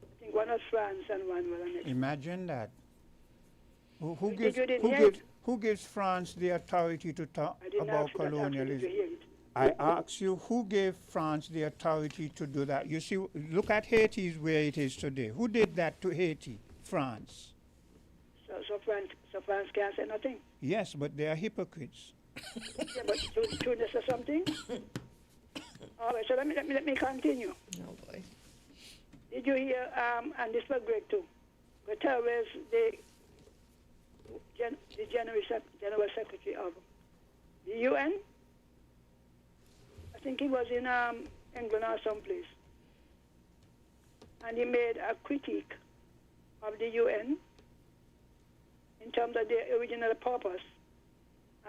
I think one was France and one was the next. Imagine that. You Who gives France the authority to talk I didn't about ask you that, colonialism? did you hear it? I ask you, who gave France the authority to do that? You see, look at Haiti where it is today. Who did that to Haiti? France. So France can't say nothing. Yes, but they are hypocrites. Yeah, but trueness or something. All right, so let me continue. Oh boy. Did you hear? And this was great too. Guterres, the General Secretary of the UN. I think he was in England or someplace, and he made a critique of the UN in terms of their original purpose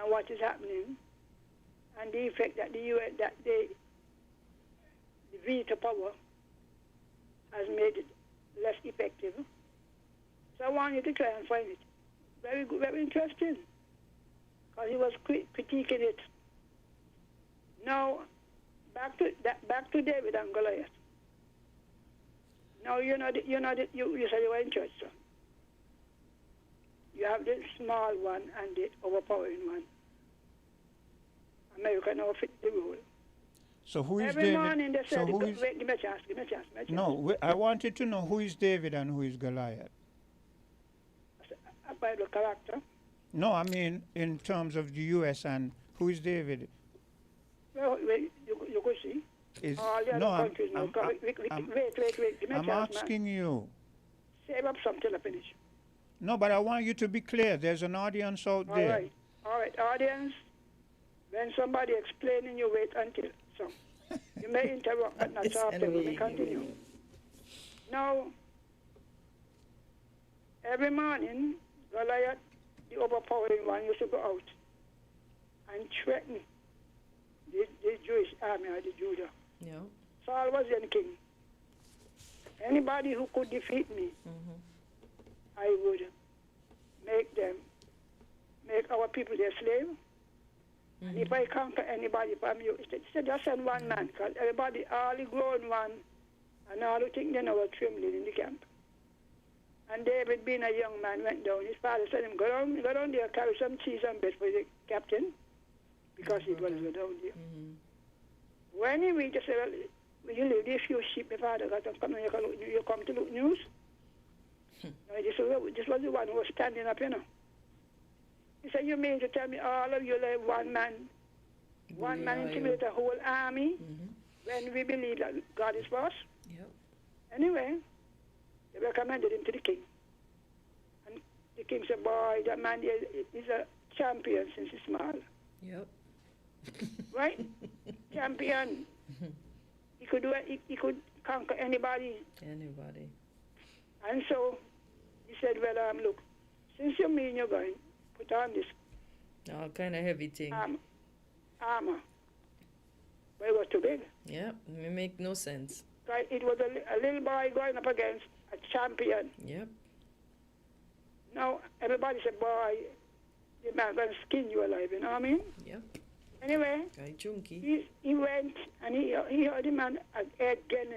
and what is happening, and the effect that the UN, that the veto power has made it less effective. So I want you to try and find it. Very good, very interesting, because he was critiquing it. Now, back to David and Goliath. Now you said you were in church, so you have the small one and the overpowering one. America now fit the rule. So who is Every David? morning they So said, who is? wait, give me a chance. No, I wanted to know who is David and who is Goliath. A Bible character. No, I mean in terms of the U.S. and who is David? Well, you could see. Is All the no, other countries now. Wait. Give me a I'm chance, asking you. Save up some till I finish. No, but I want you to be clear. There's an audience out there. All right, audience. When somebody explaining, you wait until. So, you may interrupt, but not so often. Let me continue. Now, every morning, Goliath, the overpowering one, used to go out and threaten the Jewish army or the Judah. Yeah. Saul was then king. Anybody who could defeat me, I would make our people their slave. And if I conquer anybody from you, it's just send one man, because everybody, all the grown one, and all who think they know were trembling in the camp. And David, being a young man, went down. His father said him, go down there, carry some cheese and bread for the captain, because he was down there. When he reached, he said, well, will you leave these few sheep, my father got to come and you come to look news? Now, this was the one who was standing up, you know. He said, you mean to tell me all of you like one man intimidate a whole army when we believe that God is for us? Yep. Anyway, they recommended him to the king. And the king said, boy, that man is a champion since he's small. Yep. Right? Champion. He could do it, he could conquer anybody. Anybody. And so he said, well, look, since you mean you're going, put on this all kind of heavy thing. Armor. But it was too big. Yeah, it make no sense. Right? It was a little boy going up against a champion. Yep. Now, everybody said, boy, the man going to skin you alive, you know what I mean? Yep. Anyway, chunky. He went and he heard the man again.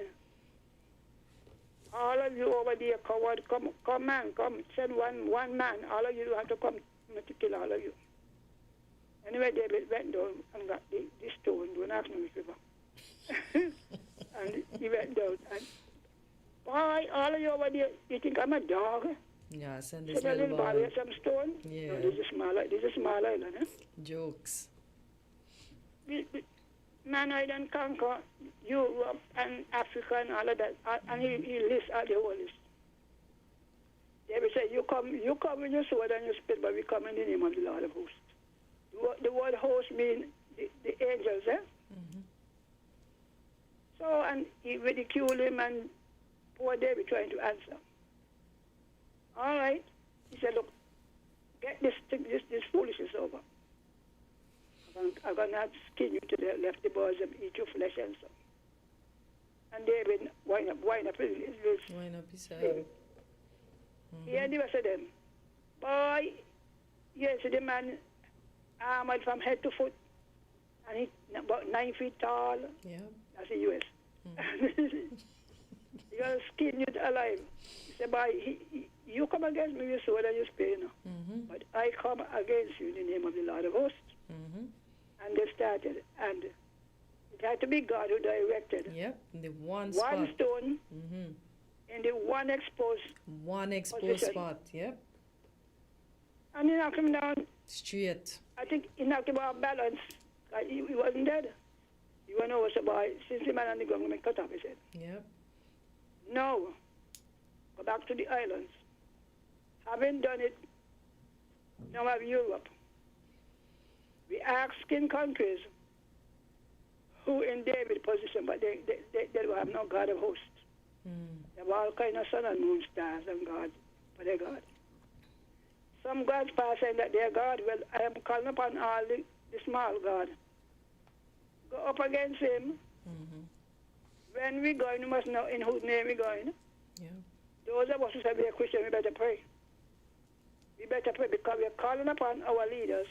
All of you over there, coward, come man, come, send one man. All of you have to come to kill all of you. Anyway, David went down and got the stone, don't ask me which river. And he went down and Why all of you over there, you think I'm a dog? Yeah, send Send this a little little ball ball. with some stone? Yeah. No, this is small island, eh? Jokes. Man, I don't conquer Europe and Africa and all of that. And he lists all the whole list. David said, you come with your sword and your spear, but we come in the name of the Lord of hosts. The word host means the angels, eh? So, and he ridiculed him, and poor David trying to answer. All right. He said, look, get this foolishness over. I'm going to skin you to the left the bones and eat your flesh and so. And David wind up his Wind up his head. He had the rest of them. Boy, yes, the man armored from head to foot. And he's about 9 feet tall. Yeah. That's the U.S. He's going to skin you alive. He said, boy, you come against me with your sword and your spear, you know. But I come against you in the name of the Lord of hosts. And they started. And it had to be God who directed. Yep, the one spot. Stone in the one exposed position. spot. Yep. And he knocked him down. Straight. I think he knocked him off balance. He wasn't dead. He went over, so boy, since the man on the ground, let me cut off his head. Yep. No. Go back to the islands. Having done it, now have Europe. We asking countries who in David's position, but they have no God of hosts. They have all kind of sun and moon stars and gods, but they're God. Some gods pass saying that they're God. Well, I am calling upon all the small God. Go up against him. When we going, we must know in whose name we're going. Yeah. Those of us who say we're Christian, we better pray. We better pray because we're calling upon our leaders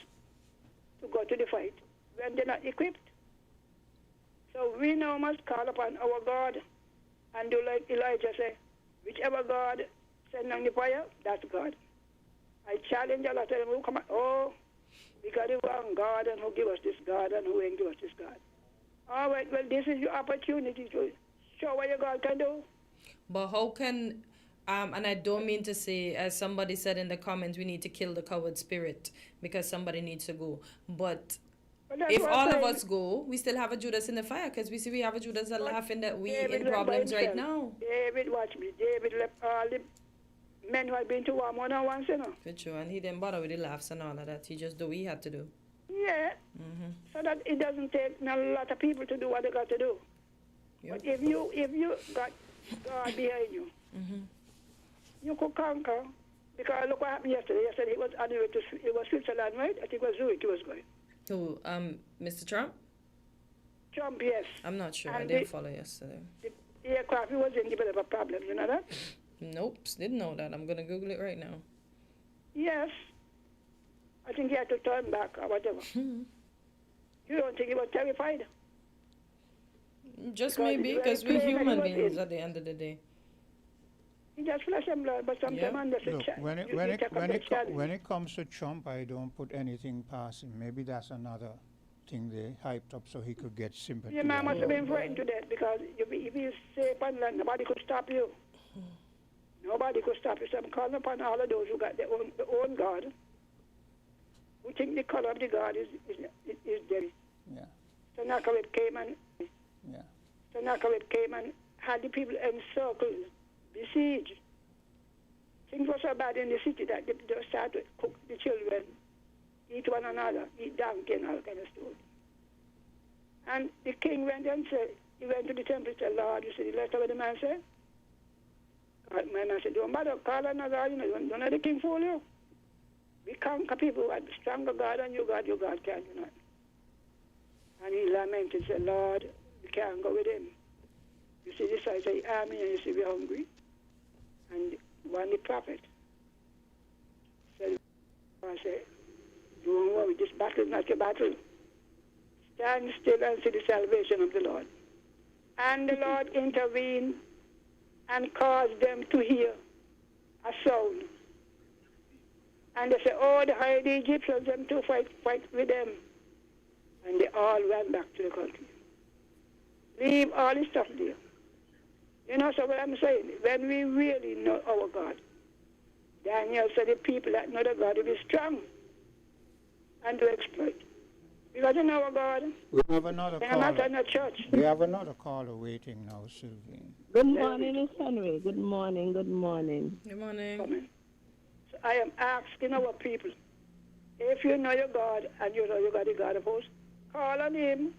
to go to the fight when they're not equipped. So we now must call upon our God and do like Elijah said, whichever God send down the fire, that's God. I challenge a lot of them who come out, oh, we got the wrong God and who give us this God and who ain't give us this God. All right, well, this is your opportunity to show what your God can do. But how can, and I don't mean to say, as somebody said in the comments, we need to kill the coward spirit because somebody needs to go. But if all of us go, we still have a Judas in the fire because we see we have a Judas that laughing that we in problems right now. David, watch me. David left all the men who had been to war more than once, you know. For sure, and he didn't bother with the laughs and all of that. He just do what he had to do. Yeah. So that it doesn't take a lot of people to do what they got to do. Yep. But if you got God behind you, you could conquer. Because look what happened yesterday. Yesterday he was on the way to it was Switzerland, right? I think it was Zurich he was going. Who, Mr. Trump? Trump, yes. I'm not sure. And I didn't follow yesterday. The aircraft he was in developed a problem. You know that? Nope, didn't know that. I'm gonna Google it right now. Yes. I think he had to turn back or whatever. You don't think he was terrified? Just maybe, because we're human beings at the end of the day. He just flesh and blood, but sometimes Look, when it comes to Trump, I don't put anything past him. Maybe that's another thing they hyped up so he could get sympathy. Your man must have been frightened to death because if you say upon land, nobody could stop you. Nobody could stop you. So I'm calling upon all of those who got their own God, who think the color of the God is them. Yeah. Sennacherib came and had the people encircled, besieged. Things were so bad in the city that they started to cook the children, eat one another, eat donkey and all kind of stuff. And the king went and said, he went to the temple and said, Lord, you see the letter what the man said? My man said, don't bother, call another God, don't let the king fool you. We conquer people who had stronger God than your God can't, you know. And he lamented and said, Lord, we can't go with him. You see the size of the army and you see we're hungry. And one the prophet said, don't worry, this battle is not your battle. Stand still and see the salvation of the Lord. And the Lord intervened and caused them to hear a sound. And they said, oh, the Egyptians, them to fight with them. And they all ran back to the country. Leave all the stuff there. You know, so what I'm saying, when we really know our God, Daniel said the people that know the God will be strong and to exploit. Because you know our God, We have another and I'm not caller. in a church. We have another caller waiting now, Sylvie. Good morning, Miss Henry. Good morning. Good morning. Good morning. So I am asking our people, if you know your God and you know you got the God of hosts, call on him.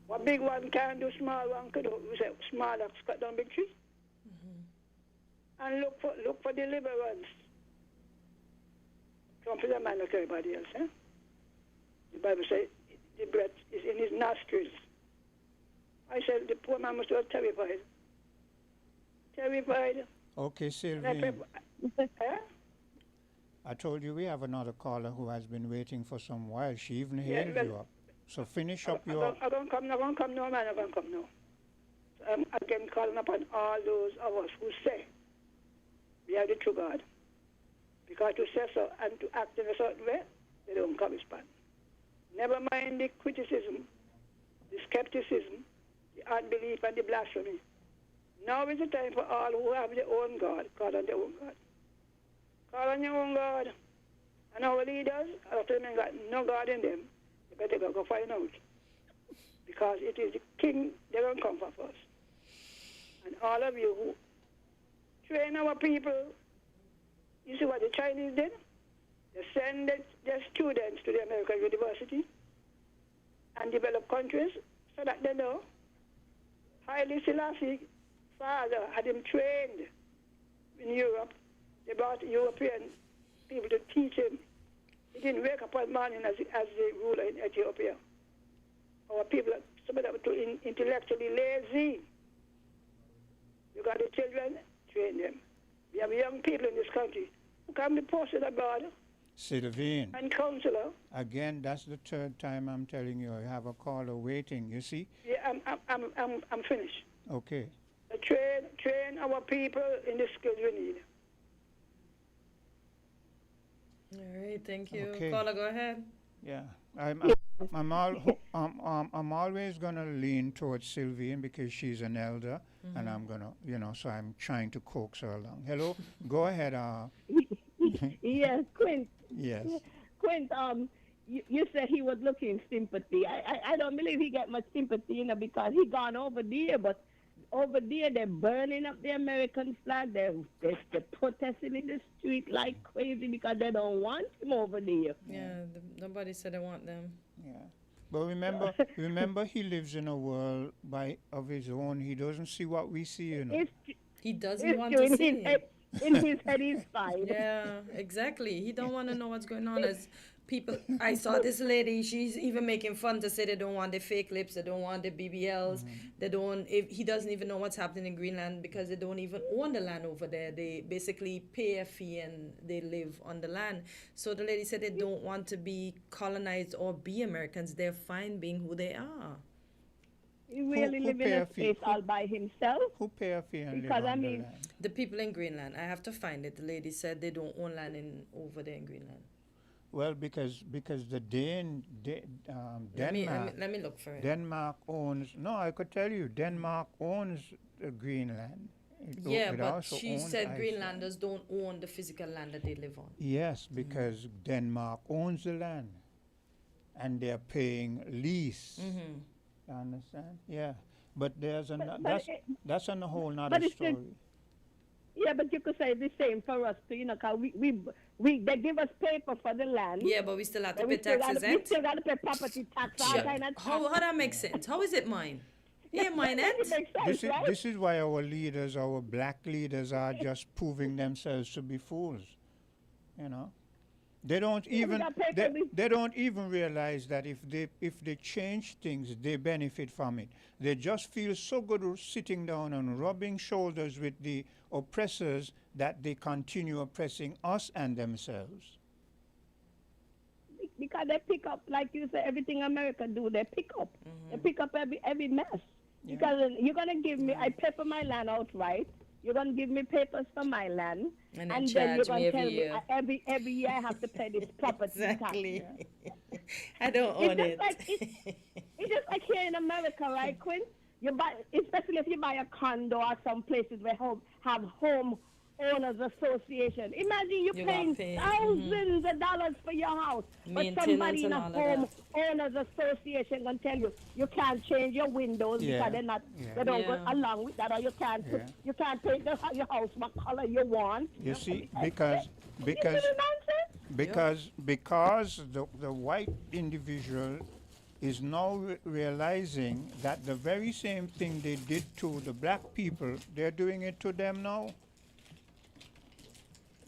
What big one can do, small one can do. We say small axe cut down big tree. And look for deliverance. Trump is a man like everybody else. Eh? The Bible says the breath is in his nostrils. I said the poor man must have terrified. Terrified. Okay, Sylvie. I told you we have another caller who has been waiting for some while. She even hailed you up. So finish up your... I'm going to come now, man. I'm going to come now. So I'm again calling upon all those of us who say we are the true God. Because to say so and to act in a certain way, they don't come respond. Never mind the criticism, the skepticism, the unbelief and the blasphemy. Now is the time for all who have their own God, call on their own God. Call on your own God. And our leaders, after them got no God in them, they better go find out. Because it is the king they're going to come for first. And all of you who train our people, you see what the Chinese did? They send their students to the American university and developed countries so that they know Haile Selassie father had him trained in Europe. They brought European people to teach him. He didn't wake up one morning as the ruler in Ethiopia. Our people, some of them were too intellectually lazy. You got the children, train them. We have young people in this country who can be posted abroad. Sylvine. And counselor. Again, that's the third time I'm telling you. I have a caller waiting, you see? Yeah, I'm finished. Okay. Train our people in the skills we need. All right, thank you. Okay. Caller, go ahead. Yeah. I'm always going to lean towards Sylvian because she's an elder, and I'm going to, so I'm trying to coax her along. Hello? Go ahead. Yes, Quint. Yes. Quint, you said he was looking sympathy. I don't believe he got much sympathy, because he gone over there, but over there they're burning up the American flag. They're protesting in the street like crazy because they don't want him over there. Yeah, nobody said they want them. Yeah. But remember, he lives in a world of his own. He doesn't see what we see, you know. He doesn't want to see it. In his head, he's fine. Yeah, exactly. He don't want to know what's going on. As people, I saw this lady. She's even making fun to say they don't want the fake lips, they don't want the BBLs, they don't. He doesn't even know what's happening in Greenland because they don't even own the land over there. They basically pay a fee and they live on the land. So the lady said they don't want to be colonized or be Americans. They're fine being who they are. He really live in a space all by himself. Who pay a fee and because live on the land? The people in Greenland. I have to find it. The lady said they don't own land over there in Greenland. Well, because the Denmark. Let me look for it. Denmark owns. No, I could tell you, Denmark owns Greenland. Yeah, but she said Greenlanders don't own the physical land that they live on. Yes, because Denmark owns the land, and they're paying lease. You understand? Yeah, but there's that's on a whole nother story. Yeah, but you could say the same for us too, because they give us paper for the land. Yeah, but we still have to pay taxes, We still got to pay property tax, all kind of tax. How that makes sense? How is it mine? Yeah, mine This is why our leaders, our black leaders, are just proving themselves to be fools. You know, they don't even they don't even realize that if they change things, they benefit from it. They just feel so good sitting down and rubbing shoulders with the oppressors that they continue oppressing us and themselves. Because they pick up, like you say, everything America do, they pick up. They pick up every mess. Yeah. Because you're going to give me, I pay for my land outright. You're going to give me papers for my land. And then you're going to tell me every year I have to pay this property exactly. tax. I don't own it. It's just like here in America, right, Quinn? You buy, especially if you buy a condo or some places where have home owners association. Imagine you You paying gotta pay, thousands of dollars for your house, but Maintenance somebody in and a all of home owners association gonna tell you can't change your windows Yeah, because they're not yeah. they don't go Yeah. along with that, or you can't Yeah. you can't paint your house what color you want. You see, Isn't it nonsense? because the white individual is now realizing that the very same thing they did to the black people, they're doing it to them now.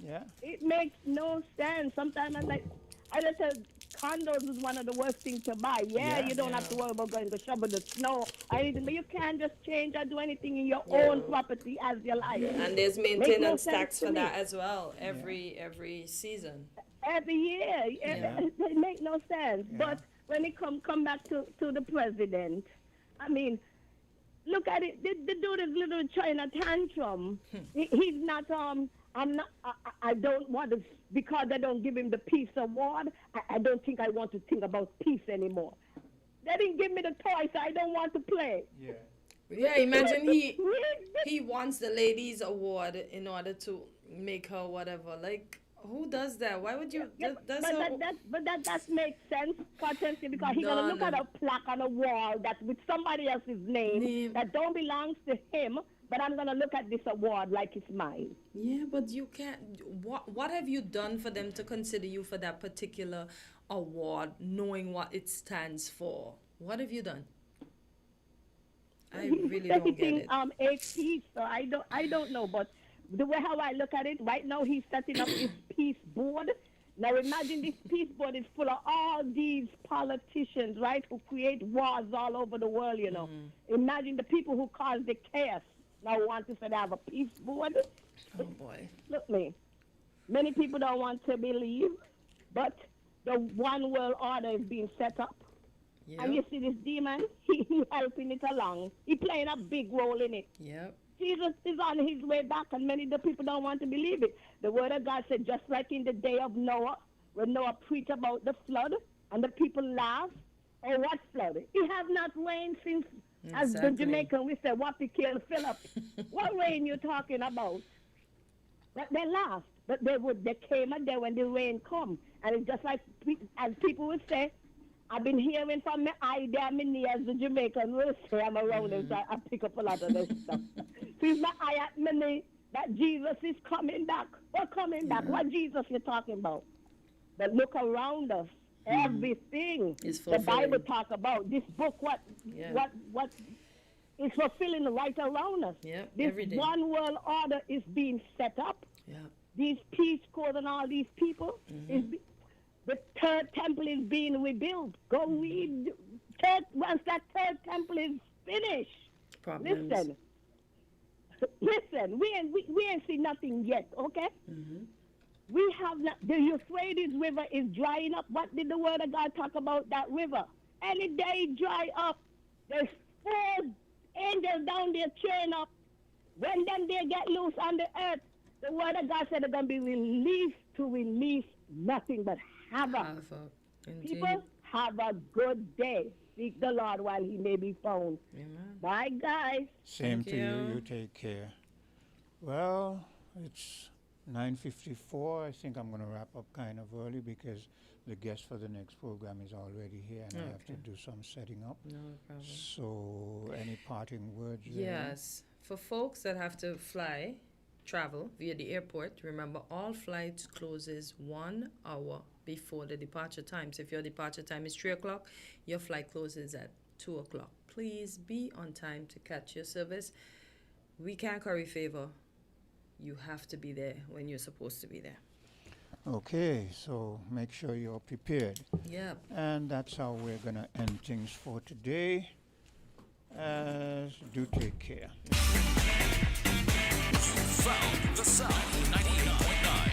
Yeah. It makes no sense. Sometimes I just said condos is one of the worst things to buy. Yeah, you don't have to worry about going to shovel the snow or anything, but you can't just change or do anything in your own property as you like. And there's Make no maintenance sense tax to for me. that as well every season. Every year. It make no sense. But when it come back to the president, I mean, look at it. The dude is little China tantrum. He's not I don't want to, because I don't give him the peace award. I don't think I want to think about peace anymore. They didn't give me the toy, so I don't want to play. Yeah, imagine he wants the ladies award in order to make her whatever. Like, who does that? Why would you? That makes sense, Constance, because he's gonna look at a plaque on a wall that with somebody else's name that don't belongs to him. But I'm gonna look at this award like it's mine. Yeah, but you can't. What have you done for them to consider you for that particular award, knowing what it stands for? What have you done? I really don't get it. A peace, so I don't know, but the way how I look at it right now, he's setting up his peace board. Now imagine this peace board is full of all these politicians, right, who create wars all over the world. You know, imagine the people who cause the chaos. Now want to say they have a peace board. Oh boy! Look me. Many people don't want to believe, but the one world order is being set up. Yep. And you see this demon, he helping it along. He playing a big role in it. Yep. Jesus is on his way back, and many of the people don't want to believe it. The word of God said, just like in the day of Noah, when Noah preached about the flood, and the people laughed, oh, what flood? It has not rained since, as the Jamaican, we say, what killed Philip. What rain you talking about? But they laughed. But there came a day when the rain come. And it's just like, as people would say, I've been hearing from my eye there, my knee, as the Jamaican will say, I'm around them, so I pick up a lot of this stuff. Since my eye at my knee, that Jesus is coming back. What coming back? What Jesus you talking about? But look around us. Everything the Bible talk about. This book, what is fulfilling right around us. This one world order is being set up. These peace corps and all these people the third temple is being rebuilt. Go read. Once that third temple is finished, listen. We ain't seen nothing yet. Okay. We have not. The Euphrates River is drying up. What did the Word of God talk about that river? Any day it dry up. There's 4 angels down there cheering up. When them they get loose on the earth, the Word of God said they're going to be released to release nothing but havoc. People, have a good day. Seek the Lord while he may be found. Amen. Bye, guys. Same to you. You take care. Well, it's 9:54. I think I'm going to wrap up kind of early because the guest for the next program is already here and I have to do some setting up. No problem. So, any parting words? there? Yes. For folks that have to travel via the airport, remember all flights closes 1 hour before the departure time. So if your departure time is 3 o'clock, your flight closes at 2 o'clock. Please be on time to catch your service. We can't curry favor. You have to be there when you're supposed to be there. Okay, so make sure you're prepared. Yep. And that's how we're going to end things for today. Do take care. Found the sound 98.9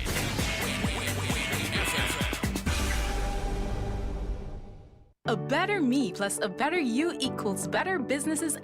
A better me plus a better you equals better businesses